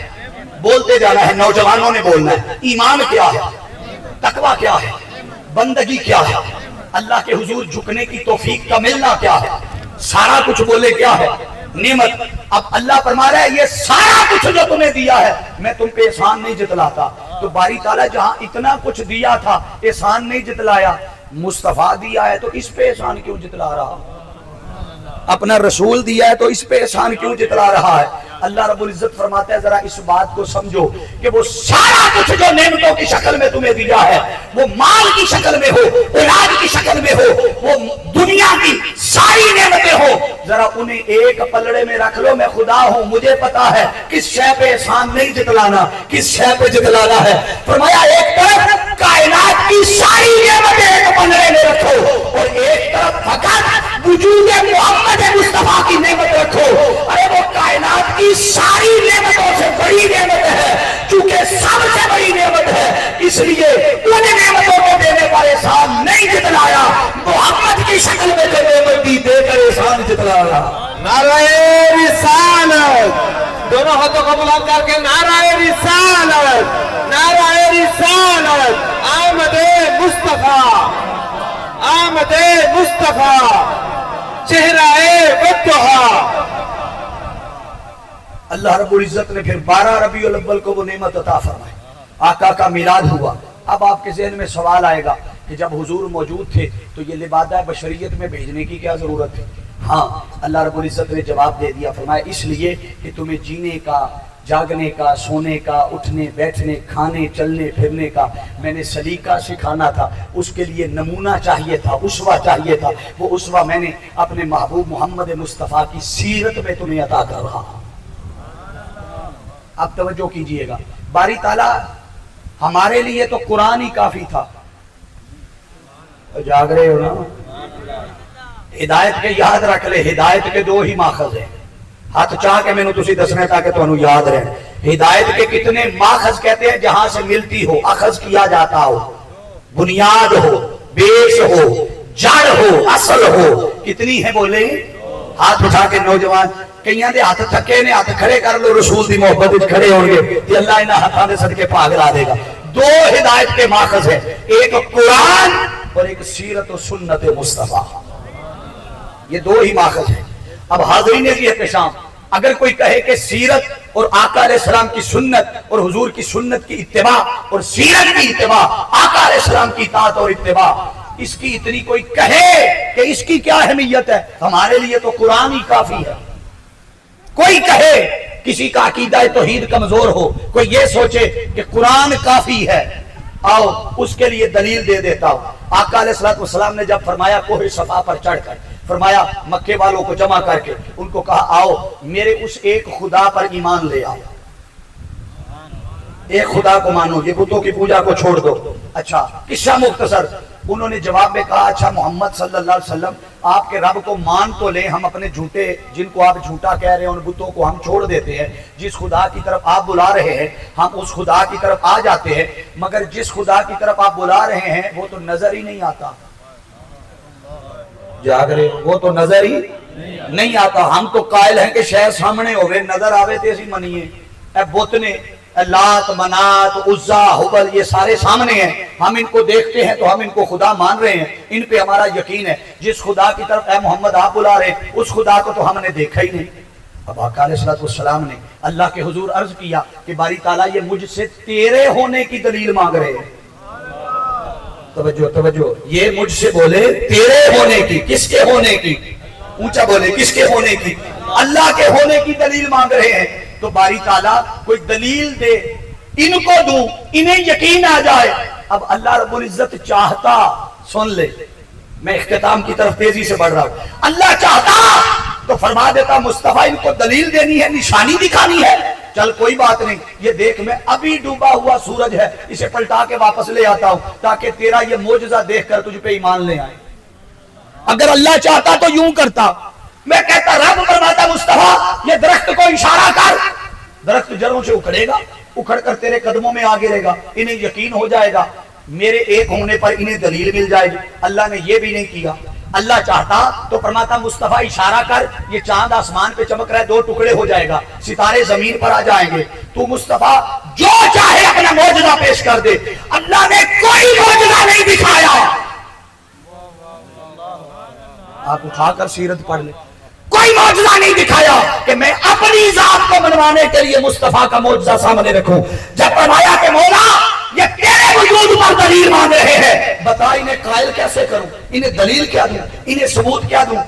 بولتے جانا ہے، نوجوانوں نے بولنا ہے. ایمان کیا ہے؟ تقویٰ کیا ہے؟ بندگی کیا ہے؟ اللہ کے حضور جھکنے کی توفیق کا ملنا کیا ہے؟ سارا کچھ بولے کیا ہے؟ نعمت. اب اللہ فرما رہا ہے یہ سارا کچھ جو تمہیں دیا ہے میں تم پہ احسان نہیں جتلاتا. تو باری تعالیٰ جہاں اتنا کچھ دیا تھا احسان نہیں جتلایا، مصطفیٰ دیا ہے تو اس پہ احسان کیوں جتلا رہا؟ اپنا رسول دیا ہے تو اس پہ احسان کیوں جتلا رہا ہے؟ اللہ رب العزت فرماتا ہے ذرا اس بات کو سمجھو کہ وہ سارا کچھ جو نعمتوں کی شکل میں تمہیں دیا ہے، وہ مال کی شکل میں ہو، اولاد کی شکل میں ہو، وہ دنیا کی ساری نعمتیں ہو، ذرا انہیں ایک پلڑے میں رکھ لو. میں خدا ہوں، مجھے پتا ہے کس شے پہ احسان نہیں جتلانا، کس شے پہ جتلانا ہے. فرمایا ایک طرف کائنات کی ساری نعمتیں ایک پلڑے میں رکھو اور ایک طرف فقط وجود محمد مصطفیٰ کی نعمت رکھو. ارے وہ کائنات کی ساری نعمتوں سے بڑی نعمت ہے، چونکہ سب سے بڑی نعمت ہے اس لیے ان نعمتوں کو دینے پر احسان نہیں جتلایا، محمد کی شکل میں جو نعمت دی دے کر احسان جتلایا. نعرہ رسالت، دونوں ہاتھوں کو بلند کر کے نعرہ رسالت، نعرہ رسالت. آمد مصطفیٰ، آمد مصطفیٰ، چہرہ وضحا. اللہ رب العزت نے پھر 12 ربیع الاول کو وہ نعمت عطا فرمائی، آقا کا میلاد ہوا. اب آپ کے ذہن میں سوال آئے گا کہ جب حضور موجود تھے تو یہ لبادہ بشریت میں بھیجنے کی کیا ضرورت تھی؟ ہاں، اللہ رب العزت نے جواب دے دیا. فرمایا اس لیے کہ تمہیں جینے کا، جاگنے کا، سونے کا، اٹھنے بیٹھنے، کھانے چلنے پھرنے کا میں نے سلیقہ سکھانا تھا. اس کے لیے نمونہ چاہیے تھا، اسوہ چاہیے تھا. وہ اسوہ میں نے اپنے محبوب محمد مصطفیٰ کی سیرت میں تمہیں عطا کر رہا ہوں. اب توجہ کیجئے گا، باری تعالیٰ ہمارے لیے تو قرآن ہی کافی تھا. جاگ رہے ہو نا؟ ہدایت کے یاد رکھ لے، ہدایت کے دو ہی ماخذ ہیں. ہاتھ چاہ کے میں نے تسی دسنا تاکہ تو انہوں یاد رہے. ہدایت کے کتنے ماخذ کہتے ہیں؟ جہاں سے ملتی ہو، اخذ کیا جاتا ہو، بنیاد ہو، بیس ہو، جڑ ہو، اصل ہو. کتنی ہے بولے؟ ہاتھ اٹھا کے نوجوان کئیاں دے ہاتھ تھکے نے ہاتھ کھڑے کر لو رسول دی محبت وچ کھڑے ہون گے تے اللہ انہاں ہاتھاں دے صدقے پاک لا دے گا دو ہدایت کے ماخذ ہیں ایک قرآن اور ایک سیرت و سنت مصطفیٰ یہ دو ہی ماخذ ہیں اب حاضرین جی احتشام اگر کوئی کہے کہ سیرت اور آقا علیہ السلام کی سنت اور حضور کی سنت کی اتباع اور سیرت کی اتباع آقا علیہ السلام کی اطاعت اور اتباع اس کی اتنی کوئی کہے کہ اس کی کیا اہمیت ہے ہمارے لیے تو قرآن ہی کافی ہے کوئی کہے کسی کا عقیدہ توحید کمزور ہو کوئی یہ سوچے کہ قرآن کافی ہے آؤ اس کے لیے دلیل دے دیتا ہوں آقا علیہ السلام نے جب فرمایا کوہ صفا پر چڑھ کر فرمایا مکے والوں کو جمع کر کے ان کو کہا آؤ میرے اس ایک خدا پر ایمان لے آؤ ایک خدا کو مانو یہ بتوں کی پوجا کو چھوڑ دو اچھا قصہ مختصر انہوں نے جواب میں کہا اچھا محمد صلی اللہ علیہ وسلم آپ کے رب کو مان تو لیں ہم اپنے جھوٹے جن کو آپ جھوٹا کہہ رہے ہیں ان بتوں کو ہم چھوڑ دیتے ہیں جس خدا کی طرف آپ بلا رہے ہیں ہم اس خدا کی طرف آ جاتے ہیں مگر جس خدا کی طرف آپ بلا رہے ہیں وہ تو نظر ہی نہیں آتا جاگ رہے وہ تو نظر ہی نہیں آتا ہم تو قائل ہیں کہ شہر سامنے ہوئے نظر آوے تیسی منیے اے بت نے لات منات عزا حبل یہ سارے سامنے ہیں ہم ان کو دیکھتے ہیں تو ہم ان کو خدا مان رہے ہیں ان پہ ہمارا یقین ہے جس خدا کی طرف اے محمد آپ بلا رہے ہیں اس خدا کو تو ہم نے دیکھا ہی نہیں اب آقا علیہ السلام نے اللہ کے حضور عرض کیا کہ باری تعالیٰ یہ مجھ سے تیرے ہونے کی دلیل مانگ رہے ہیں توجہ یہ مجھ سے بولے تیرے ہونے کی کس کے ہونے کی اونچا بولے کس کے ہونے کی اللہ کے ہونے کی دلیل مانگ رہے ہیں تو باری تعالیٰ کوئی دلیل دے ان کو دوں انہیں یقین آ جائے اب اللہ رب العزت چاہتا سن لے میں اختتام کی طرف تیزی سے بڑھ رہا ہوں اللہ چاہتا تو فرما دیتا مصطفیٰ ان کو دلیل دینی ہے نشانی دکھانی ہے چل کوئی بات نہیں یہ دیکھ میں ابھی ڈوبا ہوا سورج ہے اسے پلٹا کے واپس لے آتا ہوں تاکہ تیرا یہ معجزہ دیکھ کر تجھ پہ ایمان لے آئے اگر اللہ چاہتا تو یوں کرتا میں کہتا رب فرماتا مصطفیٰ یہ درخت کو اشارہ کر درخت جڑوں سے اکھڑے گا اکھڑ کر تیرے قدموں میں آ گرے گا انہیں یقین ہو جائے گا میرے ایک ہونے پر انہیں دلیل مل جائے گی اللہ نے یہ بھی نہیں کیا اللہ چاہتا تو فرماتا مصطفیٰ اشارہ کر یہ چاند آسمان پہ چمک رہا ہے دو ٹکڑے ہو جائے گا ستارے زمین پر آ جائیں گے تو مصطفیٰ جو چاہے اپنا معجزہ پیش کر دے اللہ نے کوئی معجزہ نہیں دکھایا آپ اٹھا کر سیرت پڑھ لیں کوئی معجزہ نہیں دکھایا کہ میں اپنی ذات کو منوانے کے لیے مصطفیٰ کا معجزہ سامنے رکھوں جب فرمایا کہ مولا یہ تیرے وجود پر دلیل مانگ رہے ہیں بتا انہیں قائل کیسے کروں انہیں دلیل کیا دوں انہیں ثبوت کیا دوں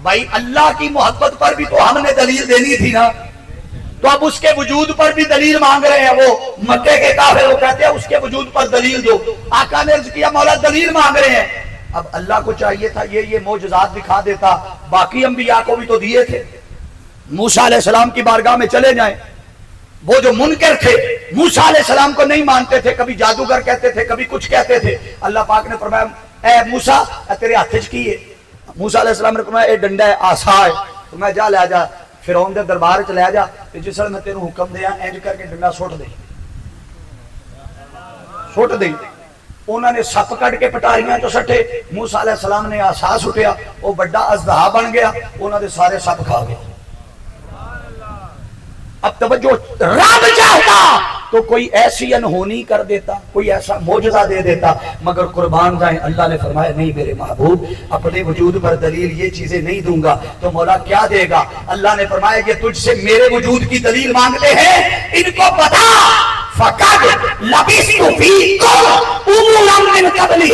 بھائی اللہ کی محبت پر بھی تو ہم نے دلیل دینی تھی نا تو اب اس کے وجود پر بھی دلیل مانگ رہے ہیں وہ مکے کے کافر وہ کہتے ہیں اس کے وجود پر دلیل دو آقا نے عرض کیا مولا دلیل مانگ رہے ہیں اب اللہ کو چاہیے تھا یہ معجزات دکھا دیتا باقی انبیاء کو بھی تو دیے تھے موسیٰ علیہ السلام کی بارگاہ میں چلے جائیں وہ جو منکر تھے موسیٰ علیہ السلام کو نہیں مانتے تھے کبھی جادوگر کہتے تھے کبھی کچھ کہتے تھے اللہ پاک نے فرمایا اے موسیٰ تیرے ہاتھ وچ کی ہے موسیٰ علیہ السلام نے فرمایا اے ڈنڈا ہے عصا ہے تو میں جا لے جا فرعون دے دربار وچ لے جا جس وقت میں تینوں حکم دیا انج کر کے ڈنڈا سٹ دے انہوں نے سپ کٹ کے پٹاریاں جو سٹے موسیٰ علیہ السلام نے عصا سٹیا وہ بڑا اژدہا بن گیا انہوں نے سارے سپ کھا گئے اب توجہ رب چاہتا تو کوئی ایسی انہونی کر دیتا کوئی ایسا معجزہ دے دیتا مگر قربان جائیں اللہ نے فرمایا نہیں میرے محبوب اپنے وجود پر دلیل یہ چیزیں نہیں دوں گا تو مولا کیا دے گا اللہ نے فرمایا کہ تجھ سے میرے وجود کی دلیل مانگتے ہیں ان کو بتا فقد لبثت فیکم امورا من قبلہ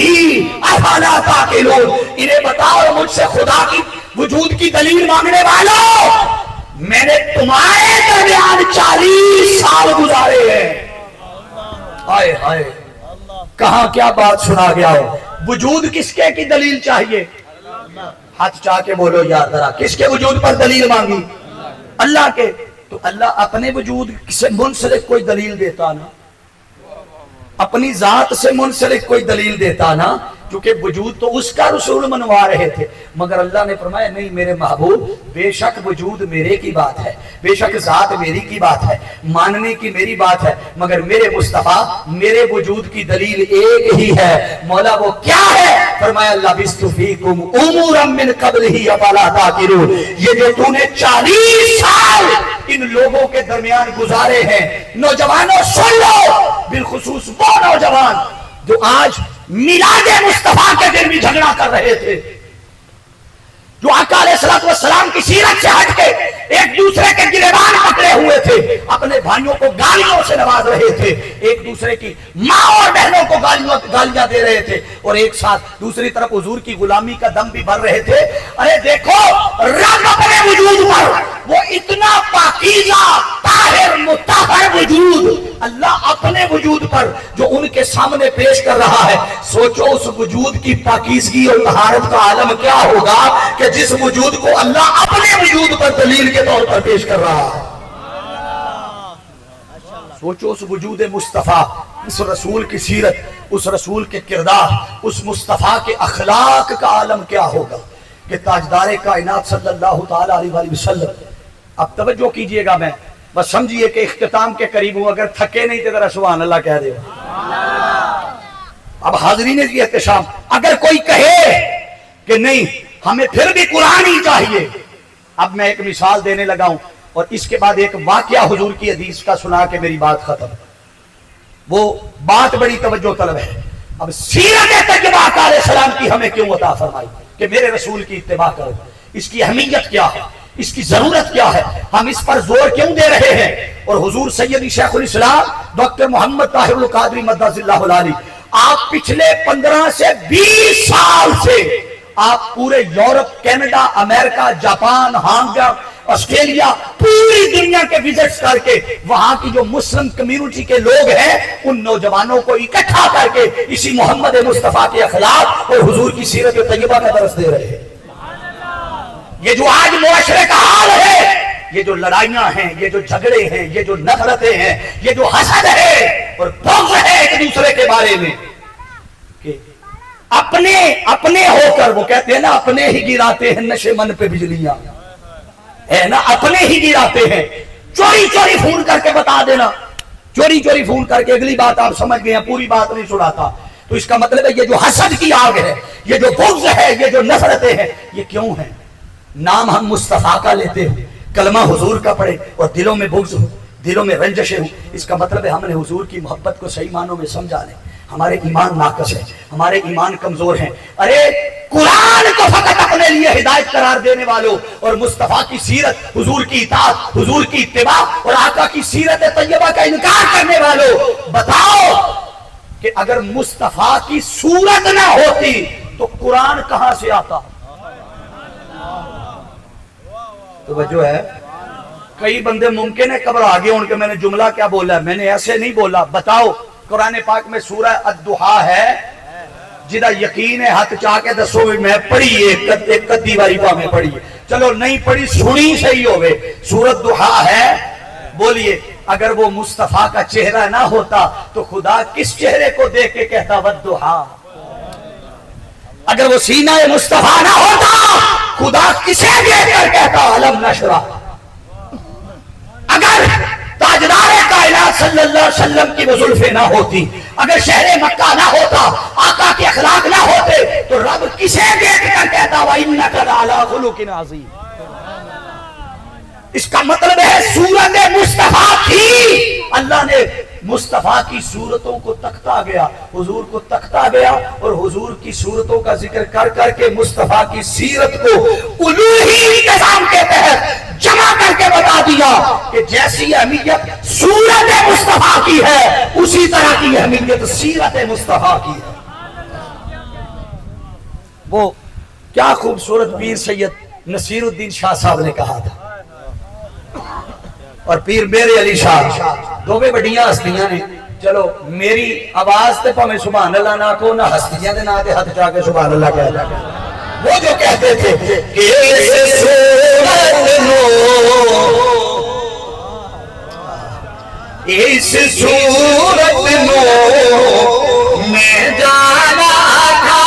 افلا تعقلون انہیں بتاؤ مجھ سے خدا کی وجود کی دلیل مانگنے والوں میں نے تمہارے درمیان 40 سال گزارے ہیں آئے آئے کہاں کیا بات سنا گیا ہو وجود کس کے کی دلیل چاہیے ہاتھ چاہ کے بولو یار ذرا کس کے وجود پر دلیل مانگی اللہ کے تو اللہ اپنے وجود سے منسلک کوئی دلیل دیتا نا اپنی ذات سے منسلک کوئی دلیل دیتا نا کیونکہ وجود تو اس کا رسول منوا رہے تھے مگر اللہ نے فرمایا نہیں میرے محبوب بے شک وجود میرے کی بات ہے بے شک ذات میری کی بات ہے ماننے کی میری بات ہے مگر میرے مصطفیٰ میرے وجود کی دلیل ایک ہی ہے مولا وہ کیا ہے فرمایا لبثت فیکم امورا من قبلہ افلا تعقلون، یہ جو تو نے 40 سال ان لوگوں کے درمیان گزارے ہیں، نوجوانوں سن لو، بالخصوص وہ نوجوان جو آج میلاد مصطفیٰ کے دن بھی جھگڑا کر رہے تھے، جو آقا علیہ السلام کی سیرت سے ہٹ کے ایک دوسرے کے گریبان پکڑے ہوئے تھے، اپنے بھائیوں کو گالیوں سے نواز رہے تھے، ایک دوسرے کی ماں اور بہنوں کو گالیاں دے رہے تھے، اور ایک ساتھ دوسری طرف حضور کی غلامی کا دم بھی بھر رہے تھے۔ ارے دیکھو رب اپنے وجود پر، وہ اتنا پاکیزہ طاہر مطہر وجود، اللہ اپنے وجود پر جو ان کے سامنے پیش کر رہا ہے، سوچو اس وجود کی پاکیزگی اور طہارت کا عالم کیا ہوگا کہ جس وجود کو اللہ اپنے وجود پر دلیل کے طور پر پیش کر رہا ہے۔ سوچو اس وجود مصطفیٰ، اس رسول کی سیرت، اس رسول کے کردار، اس مصطفیٰ کے اخلاق کا عالم کیا ہوگا کہ تاجدار کائنات صلی اللہ تعالی علیہ وآلہ وسلم۔ اب توجہ کیجئے گا، میں بس سمجھئے کہ اختتام کے قریب ہوں، اگر تھکے نہیں تو ذرا سبحان اللہ کہہ دے۔ اب حاضرین جی احتشام، اگر کوئی کہے کہ نہیں ہمیں پھر بھی قرآن ہی چاہیے، اب میں ایک مثال دینے لگا ہوں اور اس کے بعد ایک واقعہ حضور کی حدیث کا سنا کے میری بات ختم۔ وہ بات بڑی توجہ طلب ہے۔ اب سیرت طیبہ آقا علیہ السلام کی ہمیں کیوں عطا فرمائی کہ میرے رسول کی اتباع کرو، اس کی اہمیت کیا ہے، اس کی ضرورت کیا ہے، ہم اس پر زور کیوں دے رہے ہیں؟ اور حضور سیدی شیخ الاسلام ڈاکٹر محمد طاہر القادری مدد اللہ العالی، آپ پچھلے 15 سے 20 سال سے آپ پورے یورپ، کینیڈا، امریکہ، جاپان، ہانگ کانگ، آسٹریلیا، پوری دنیا کے وزٹس کر کے وہاں کی جو مسلم کمیونٹی کے لوگ ہیں ان نوجوانوں کو اکٹھا کر کے اسی محمد مصطفیٰ کے اخلاق اور حضور کی سیرت طیبہ کا درس دے رہے ہیں۔ یہ جو آج معاشرے کا حال ہے، یہ جو لڑائیاں ہیں، یہ جو جھگڑے ہیں، یہ جو نفرتیں ہیں، یہ جو حسد ہے اور بغض ہے ایک دوسرے کے بارے میں، کہ اپنے ہو کر، وہ کہتے ہیں نا اپنے ہی گراتے ہیں نشے من پہ بجلیاں، ہے نا، اپنے ہی گراتے ہیں۔ چوری چوری فون کر کے بتا دینا، چوری چوری فون کر کے اگلی بات آپ سمجھ گئے ہیں، پوری بات نہیں سناتا، تو اس کا مطلب ہے یہ جو حسد کی آگ ہے، یہ جو بغض ہے، یہ جو نفرتیں ہیں، یہ کیوں ہیں؟ نام ہم مصطفیٰ کا لیتے ہیں، کلمہ حضور کا پڑھے اور دلوں میں بغض ہو، دلوں میں رنجشیں ہوں، اس کا مطلب ہے ہم نے حضور کی محبت کو صحیح معنوں میں سمجھا لیں۔ ہمارے ایمان ناقص ہے، ہمارے ایمان کمزور ہیں۔ ارے قرآن کو فقط اپنے لیے ہدایت قرار دینے والوں اور مصطفیٰ کی سیرت، حضور کی اطاعت، حضور کی اتباع اور آقا کی سیرت طیبہ کا انکار کرنے والوں، بتاؤ کہ اگر مصطفیٰ کی صورت نہ ہوتی تو قرآن کہاں سے آتا؟ توجہ ہے؟ کئی بندے ممکن ہے قبر آگے ان کے میں نے جملہ کیا بولا ہے، میں نے ایسے نہیں بولا۔ بتاؤ قرآن پاک میں سورہ الضحیٰ ہے، جدہ یقین ہے ہاتھ چاہ کے دسو میں پڑھی ایک کدی واری پا میں پڑھی، چلو نہیں پڑھی سنی صحیح ہوئے، سورہ الضحیٰ ہے، بولیے اگر وہ مصطفیٰ کا چہرہ نہ ہوتا تو خدا کس چہرے کو دیکھ کے کہتا والضحیٰ؟ اگر وہ سینہ مصطفیٰ نہ ہوتا خدا کسے دیکھ کر کہتا علم نشرح؟ اگر تاجدار کائنات صلی اللہ علیہ وسلم کی وہ زلفیں نہ ہوتی، اگر شہر مکہ نہ ہوتا، آقا کے اخلاق نہ ہوتے، تو رب کسے دیکھ کر کہتا وَإِنَّكَ لَعَلَىٰ خُلُقٍ عَظِيمٍ؟ اس کا مطلب ہے صورت مصطفیٰ تھی، اللہ نے مصطفیٰ کی صورتوں کو تکتا گیا، حضور کو تکتا گیا اور حضور کی صورتوں کا ذکر کر کر کے مصطفیٰ کی سیرت کو الوہی انتظام کے تحت جمع کر کے بتا دیا کہ جیسی اہمیت صورت مصطفیٰ کی ہے اسی طرح کی اہمیت سیرت مصطفیٰ کی ہے۔ وہ کیا خوبصورت پیر سید نصیر الدین شاہ صاحب نے کہا تھا، اور پیر میرے علی شاہ دوویں بڑیاں ہستیاں نے، چلو میری آواز تے پاویں سبحان اللہ نہ کو نہ ہستیاں دے نا تے ہاتھ چاہ کے سبحان اللہ کہہ دیا۔ وہ جو کہتے تھے کہ اس صورت نو، اس صورت نو میں جانا تھا،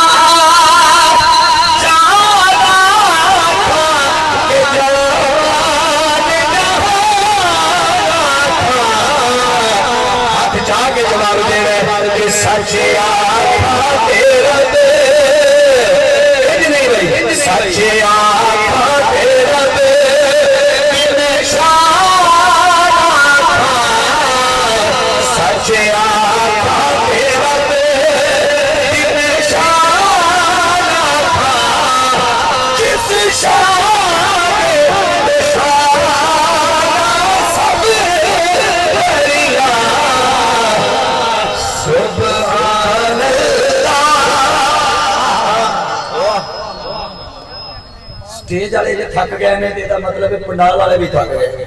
سٹیج والے جے تھک گئے نے تے دا مطلب ہے پنڈال والے بھی تھک گئے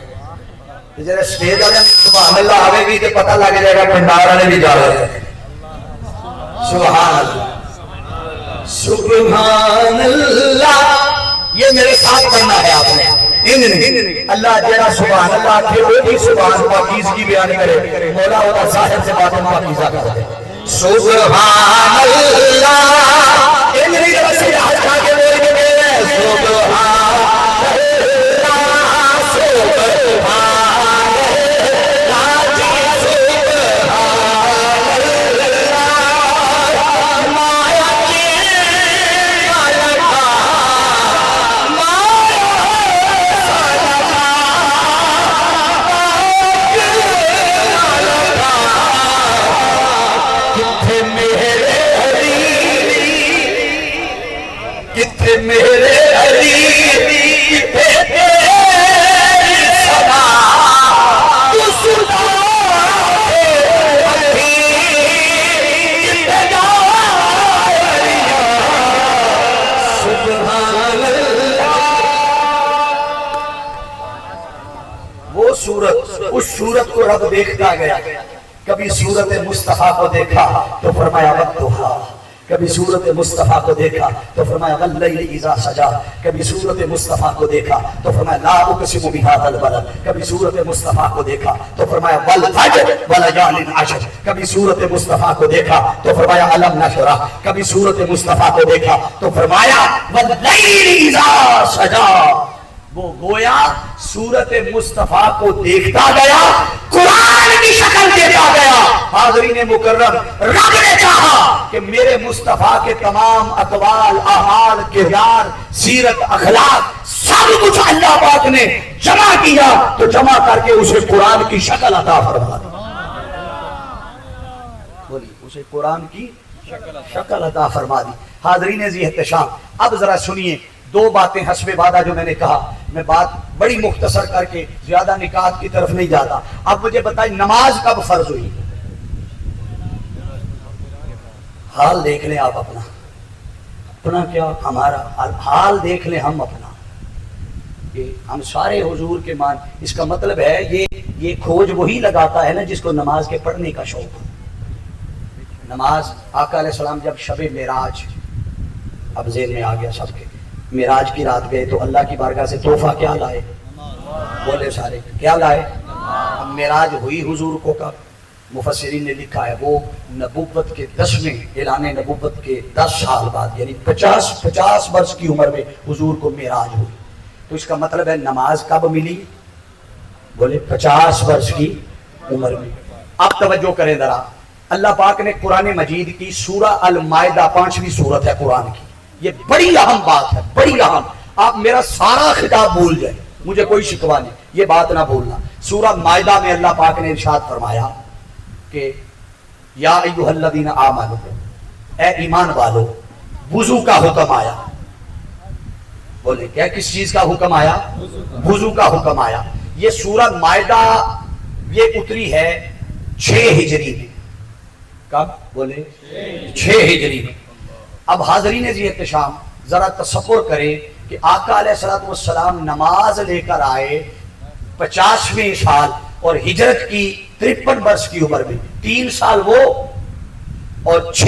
تے جے سٹیج والے سبحان اللہ آوے بھی تے پتہ لگ جائے گا پنڈال والے بھی جا رہے ہیں سبحان اللہ سبحان اللہ یہ میرے ساتھ کرنا ہے آپ نے اللہ جرا سبحان اللہ کہ وہ بھی سبحان پاکیزگی بیان کرے مولا ہوتا ظاہر سے باطن پاکیزہ کر دے سبحان اللہ ان نہیں جب سے آج کھا کے بول کے گئے سبحان اللہ سبحان میرے علی سدا وہ صورت اس صورت کو رب دیکھتا گیا کبھی صورت مصطفیٰ کو دیکھا تو فرمایا والضحیٰ کبھی صورت مصطفیٰ کو دیکھا تو فرمایا واللیل اذا سجا کبھی صورت مصطفیٰ کو دیکھا تو فرمایا لا اقسم بہذا البلد کبھی صورت مصطفیٰ کو دیکھا تو فرمایا والفجر وليال عشر کبھی صورت مصطفیٰ کو دیکھا تو فرمایا الم نشرح کبھی صورت مصطفیٰ کو دیکھا تو فرمایا واللیل اذا سجا وہ گویا صورت مصطفیٰ کو دیکھتا گیا قرآن کی شکل دیتا گیا حاضرین مکرم رب نے چاہا کہ میرے مصطفیٰ کے تمام اقوال اعمال کردار سیرت اخلاق سب کچھ اللہ پاک نے جمع کیا تو جمع کر کے اسے قرآن کی شکل عطا فرما دی بولی اسے قرآن کی شکل عطا فرما دی حاضرین ذی احتشام اب ذرا سنیے دو باتیں حسب وعدہ جو میں نے کہا میں بات بڑی مختصر کر کے زیادہ نکات کی طرف نہیں جاتا اب مجھے بتائیں نماز کب فرض ہوئی حال دیکھ لیں آپ اپنا کیا ہمارا حال دیکھ لیں ہم اپنا کہ ہم سارے حضور کے مان اس کا مطلب ہے یہ کھوج وہی لگاتا ہے نا جس کو نماز کے پڑھنے کا شوق نماز آقا علیہ السلام جب شب معراج اب ذہن میں آ گیا سب کے معراج کی رات گئے تو اللہ کی بارگاہ سے تحفہ کیا لائے بولے سارے کیا لائے اب معراج ہوئی حضور کو کب مفسرین نے لکھا ہے وہ نبوت کے 10ویں اعلان نبوت کے 10 سال بعد یعنی 50 برس کی عمر میں حضور کو معراج ہوئی تو اس کا مطلب ہے نماز کب ملی بولے 50 برس کی عمر میں اب توجہ کریں ذرا اللہ پاک نے قرآن مجید کی سورہ المائدہ 5ویں سورت ہے قرآن کی یہ بڑی اہم بات ہے بڑی اہم آپ میرا سارا خطاب بھول جائیں مجھے کوئی شکوہ نہیں یہ بات نہ بھولنا سورہ مائدہ میں اللہ پاک نے ارشاد فرمایا کہ یا ایھا الذین آمنوا اے ایمان والو وضو کا حکم آیا بولے کیا کس چیز کا حکم آیا وضو کا حکم آیا یہ سورہ مائدہ یہ اتری ہے 6 ہجری میں کب بولے 6 ہجری میں اب حاضرین ذی احتشام ذرا تصور کریں کہ آقا علیہ السلام نماز لے کر آئے 50ویں سال اور ہجرت کی 53 برس کی عمر میں 3 سال وہ اور 6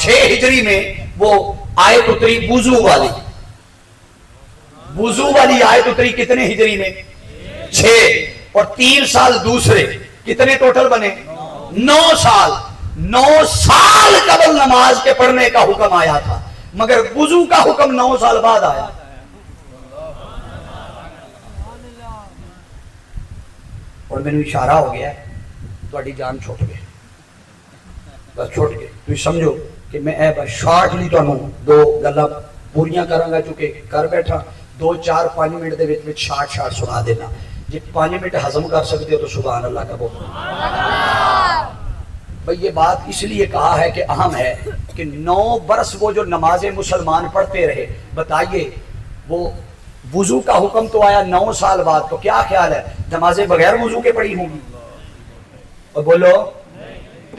ہجری میں وہ آیت اتری وضو والی آیت اتری کتنے ہجری میں 6 اور 3 سال دوسرے کتنے ٹوٹل بنے 9 سال 9 سال قبل نماز کے پڑھنے کا حکم آیا تھا مگر وضو کا حکم 9 سال بعد آیا اور میں نے اشارہ ہو گیا تھوڑی جان چھوٹ گئے بس چھوٹ گئے تو سمجھو کہ میں اے بس شارٹلی تانوں دو گلاں پوریاں کراں گا چونکہ کر بیٹھا 2-4-5 منٹ دے وچ شارٹ سنا دینا جی 5 منٹ ہضم کر سکتے ہو تو سبحان اللہ کا بول بھئی یہ بات اس لیے کہا ہے کہ اہم ہے کہ 9 برس وہ جو نمازیں مسلمان پڑھتے رہے بتائیے وہ وضو کا حکم تو آیا 9 سال بعد تو کیا خیال ہے نمازیں بغیر وضو کے پڑھی ہوں گی اور بولو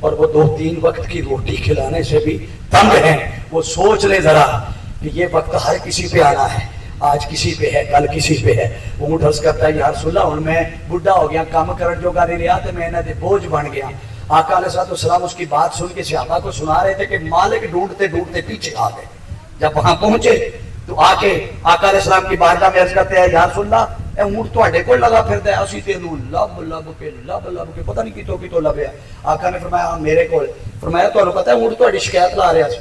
اور وہ 2-3 وقت کی روٹی کھلانے سے بھی تنگ ہیں، وہ سوچ لے ذرا کہ یہ وقت ہر کسی پہ آنا ہے، آج کسی پہ ہے، کل کسی پہ ہے۔ وہ اونٹ عرض کرتا ہے یا رسول اللہ ہن میں بڈھا ہو گیا، کام کرن جو گا نہیں رہا تے میں انہاں دے بوجھ بن گیا۔ آقا علیہ السلام اس کی بات سن کے صحابہ کو سنا رہے تھے کہ مالک ڈھونڈتے ڈھونڈتے پیچھے آ گئے۔ جب وہاں پہنچے تو آ کے آقا علیہ السلام کی بارگاہ میں عرض کرتے ہیں یا رسول اللہ اے اونٹ تواڈے کول لگا پھردا ہے، اسی تینوں لب لب کے پتہ نہیں کتوں کتوں لبیا۔ آقا نے فرمایا ہاں میرے کول۔ فرمایا تانوں پتہ ہے اونٹ تواڈی شکایت لا رہا سی۔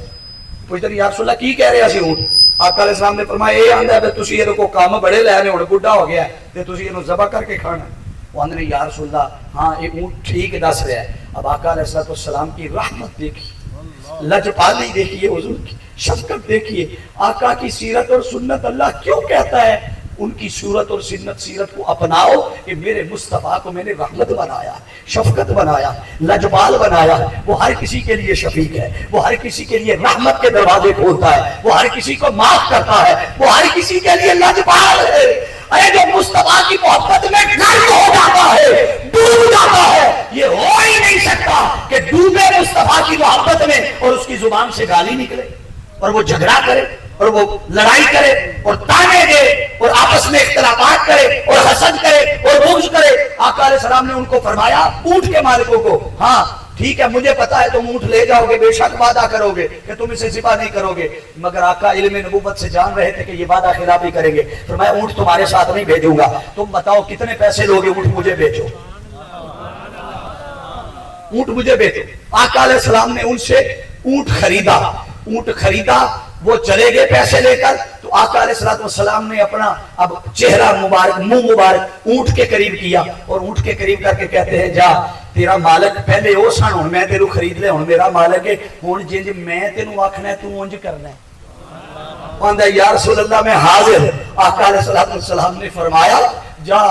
پوچھتے یا رسول اللہ کی کہہ رہا سی اونٹ؟ آقا علیہ السلام نے فرمایا یہ آندا ہے تسی یہ کو کام بڑے لے نے، ہن بڈھا ہو گیا تے تسی اینو ذبح کر کے کھانا۔ وہ آندے یا رسول اللہ ہاں یہ اونٹ ٹھیک دس رہا ہے۔ اب آقا علیہ السلام کی رحمت دیکھیے، لجپالی دیکھیے، حضور کی شفقت دیکھیے، آقا کی سیرت اور سنت اللہ کیوں کہتا ہے ان کی صورت اور سیرت کو اپناؤ کہ میرے مصطفیٰ کو میں نے رحمت بنایا، شفقت بنایا، لجپال بنایا۔ وہ ہر کسی کے لیے شفیق ہے، وہ ہر کسی کے لیے رحمت کے دروازے کھولتا ہے، وہ ہر کسی کو معاف کرتا ہے، وہ ہر کسی کے لیے لجپال ہے۔ ارے جو مصطفیٰ کی محبت میں غرق ہو جاتا ہے، ڈوب جاتا ہے، یہ ہو ہی نہیں سکتا کہ ڈوبے مصطفیٰ کی محبت میں اور اس کی زبان سے گالی نکلے اور وہ جھگڑا کرے اور وہ لڑائی کرے اور تانے دے اور آپس میں اختلافات کرے اور حسد کرے اور بغض کرے۔ آقا علیہ السلام نے ان کو فرمایا اونٹ کے مالکوں کو ہاں ٹھیک ہے مجھے پتا ہے تم اونٹ لے جاؤ گے، بے شک وعدہ کرو گے کہ تم اسے ذبح نہیں کرو گے، مگر آقا علم نبوت سے جان رہے تھے کہ یہ وعدہ خلافی کریں گے۔ فرمایا اونٹ تمہارے ساتھ نہیں بھیجوں گا، تم بتاؤ کتنے پیسے لوگے، اونٹ مجھے بیچو، اونٹ مجھے بیچو۔ آقا علیہ السلام نے ان سے اونٹ خریدا، وہ چلے گئے پیسے لے کر۔ تو آقا علیہ السلام نے اپنا اب چہرہ مبارک، منہ مبارک اونٹ کے قریب کیا اور اونٹ کے قریب کر کے کہتے ہیں جا تیرا مالک پہلے او سن، ہن میں تینوں خرید لے، ہن میرا مالک ہے، ہن جنج میں تینوں آکھنا ہے تو انج کرنا ہے۔ آندا یا رسول اللہ میں حاضر۔ آقا علیہ السلام نے فرمایا جا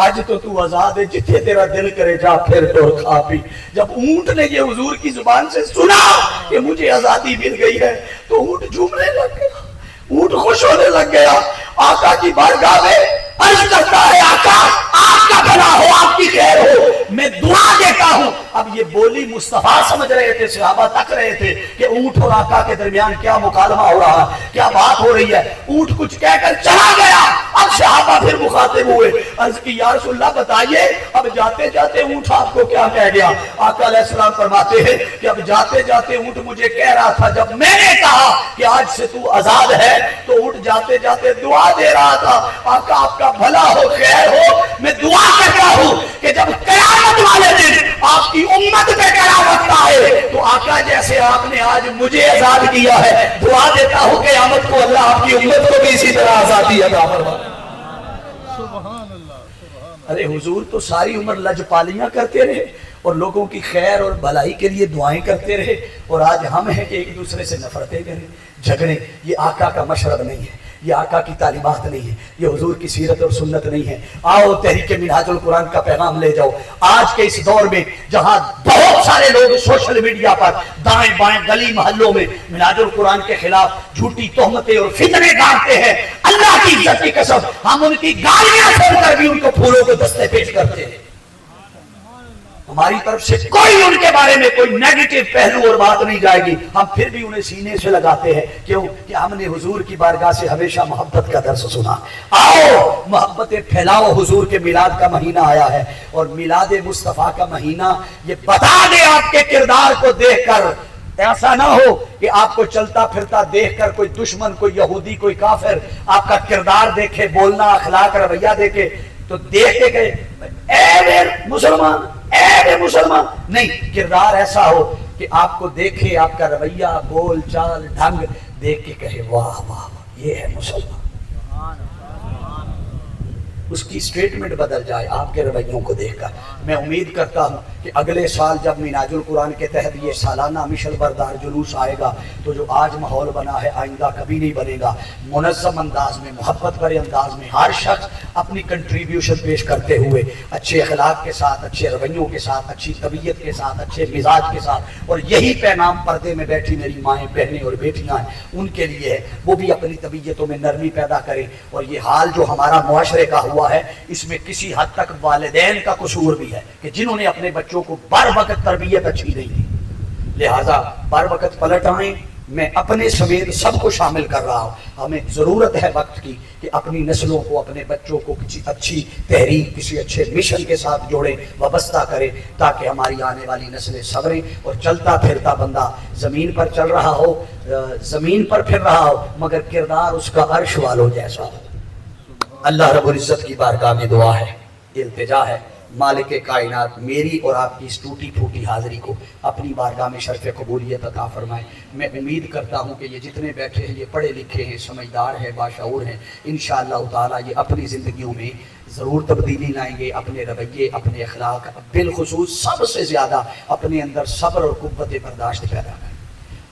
آج تو آزاد ہے، جتنے تیرا دل کرے جا پھر تو کھا پی۔ جب اونٹ نے یہ حضور کی زبان سے سنا کہ مجھے آزادی مل گئی ہے تو اونٹ جھومنے لگ گیا، اونٹ خوش ہونے لگ گیا۔ آقا کی بارگاہ میں عرض کرتا ہے آقا آپ کا بھلا ہو، آپ کی خیر ہو، میں دعا دیتا ہوں۔ اب یہ بولی مصطفیٰ سمجھ رہے تھے، صحابہ تک رہے تھے کہ اونٹ اور آقا کے درمیان کیا مکالمہ ہو رہا ہے، کیا بات ہو رہی ہے۔ اونٹ کچھ کہہ کر چلا گیا۔ اب صحابہ پھر مخاطب ہوئے، عرض کی یا رسول اللہ بتائیے اب جاتے جاتے اونٹ آپ کو کیا کہہ گیا؟ آقا علیہ السلام فرماتے ہیں کہ اب جاتے جاتے اونٹ مجھے کہہ رہا تھا جب میں نے کہا کہ آج سے تو آزاد ہے تو اونٹ جاتے جاتے دعا دے رہا تھا آقا آپ کا بھلا ہو، خیر ہو، میں دعا کرتا ہوں کہ جب قیامت والے دن آپ کی امت پہ قیامت آئے تو آقا جیسے آپ نے آج مجھے آزاد کیا ہے، دعا دیتا ہوں قیامت کو اللہ آپ کی امت کو بھی اسی طرح آزادی عطا فرمائے۔ ارے حضور تو ساری عمر لجپالیاں کرتے رہے اور لوگوں کی خیر اور بھلائی کے لیے دعائیں کرتے رہے، اور آج ہم ہیں کہ ایک دوسرے سے نفرتیں کریں، جھگڑیں۔ یہ آقا کا مشرب نہیں ہے، یہ آقا کی تعلیمات نہیں ہے، یہ حضور کی سیرت اور سنت نہیں ہے۔ آؤ تحریک منہاج القرآن کا پیغام لے جاؤ۔ آج کے اس دور میں جہاں بہت سارے لوگ سوشل میڈیا پر دائیں بائیں گلی محلوں میں منہاج القرآن کے خلاف جھوٹی تہمتیں اور فتنے ڈالتے ہیں، اللہ کی عزت کی قسم ہم ان کی گالیاں سن کر بھی ان کو پھولوں کے دستے پیش کرتے ہیں۔ ہماری طرف سے کوئی ان کے بارے میں کوئی نیگیٹو پہلو اور بات نہیں جائے گی، ہم پھر بھی انہیں سینے سے لگاتے ہیں۔ کیوں کہ ہم نے حضور کی بارگاہ سے ہمیشہ محبت کا درس سنا۔ آؤ محبتیں پھیلاؤ، حضور کے میلاد کا مہینہ آیا ہے اور میلاد مصطفیٰ کا مہینہ یہ بتا دے آپ کے کردار کو دیکھ کر، ایسا نہ ہو کہ آپ کو چلتا پھرتا دیکھ کر کوئی دشمن، کوئی یہودی، کوئی کافر آپ کا کردار دیکھے، بولنا، اخلاق، رویہ دیکھے تو دیکھ کے کہے اے مسلمان، اے مسلمان، نہیں، کردار ایسا ہو کہ آپ کو دیکھے، آپ کا رویہ، بول چال، ڈھنگ دیکھ کے کہے واہ واہ یہ ہے مسلمان، اس کی سٹیٹمنٹ بدل جائے آپ کے رویوں کو دیکھ کر۔ میں امید کرتا ہوں کہ اگلے سال جب منہاج القرآن کے تحت یہ سالانہ مشل بردار جلوس آئے گا تو جو آج ماحول بنا ہے آئندہ کبھی نہیں بنے گا۔ منظم انداز میں، محبت بھرے انداز میں ہر شخص اپنی کنٹریبیوشن پیش کرتے ہوئے اچھے اخلاق کے ساتھ، اچھے رویوں کے ساتھ، اچھی طبیعت کے ساتھ، اچھے مزاج کے ساتھ، اور یہی پیغام پردے میں بیٹھی میری مائیں، بہنیں اور بیٹیاں ہیں ان کے لیے ہے، وہ بھی اپنی طبیعتوں میں نرمی پیدا کریں۔ اور یہ حال جو ہمارا معاشرے کا ہوا ہے اس میں کسی حد تک والدین کا قصور بھی ہے کہ جنہوں نے اپنے بچوں کو بر وقت تربیت اچھی نہیں دی۔ لہٰذا بر وقت پلٹ آئیں، میں اپنے سمیت سب کو شامل کر رہا ہوں. ہمیں ضرورت ہے وقت کی کہ اپنی نسلوں کو، اپنے بچوں کو کسی اچھی تحریک، کسی اچھے مشن کے ساتھ جوڑیں، وابستہ کریں، تاکہ ہماری آنے والی نسلیں سنوریں. اور چلتا پھرتا بندہ زمین پر چل رہا ہو، زمین پر پھر رہا ہو، مگر کردار اس کا عرش والوں جیسا ہو. اللہ رب العزت کی بارگاہ میں دعا ہے، التجا ہے، مالک کائنات میری اور آپ کی اس ٹوٹی پھوٹی حاضری کو اپنی بارگاہ میں شرف قبولیت عطا فرمائے. میں امید کرتا ہوں کہ یہ جتنے بیٹھے ہیں یہ پڑھے لکھے ہیں، سمجھدار ہیں، باشعور ہیں. انشاءاللہ تعالیٰ یہ اپنی زندگیوں میں ضرور تبدیلی لائیں گے، اپنے رویے، اپنے اخلاق، بالخصوص سب سے زیادہ اپنے اندر صبر اور قوت برداشت پیدا کریں.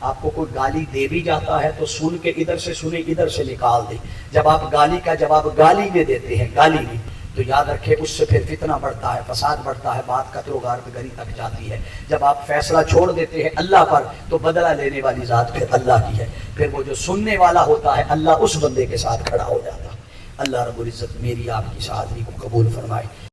آپ کو کوئی گالی دے بھی جاتا ہے تو سن کے ادھر سے سنے، ادھر سے نکال دیں. جب آپ گالی کا جواب گالی میں دیتے ہیں، گالی میں، تو یاد رکھے اس سے پھر فتنہ بڑھتا ہے، فساد بڑھتا ہے، بات قتل و غارت گری تک جاتی ہے. جب آپ فیصلہ چھوڑ دیتے ہیں اللہ پر تو بدلہ لینے والی ذات پھر اللہ کی ہے. پھر وہ جو سننے والا ہوتا ہے اللہ اس بندے کے ساتھ کھڑا ہو جاتا ہے. اللہ رب العزت میری آپ کی حاضری کو قبول فرمائے.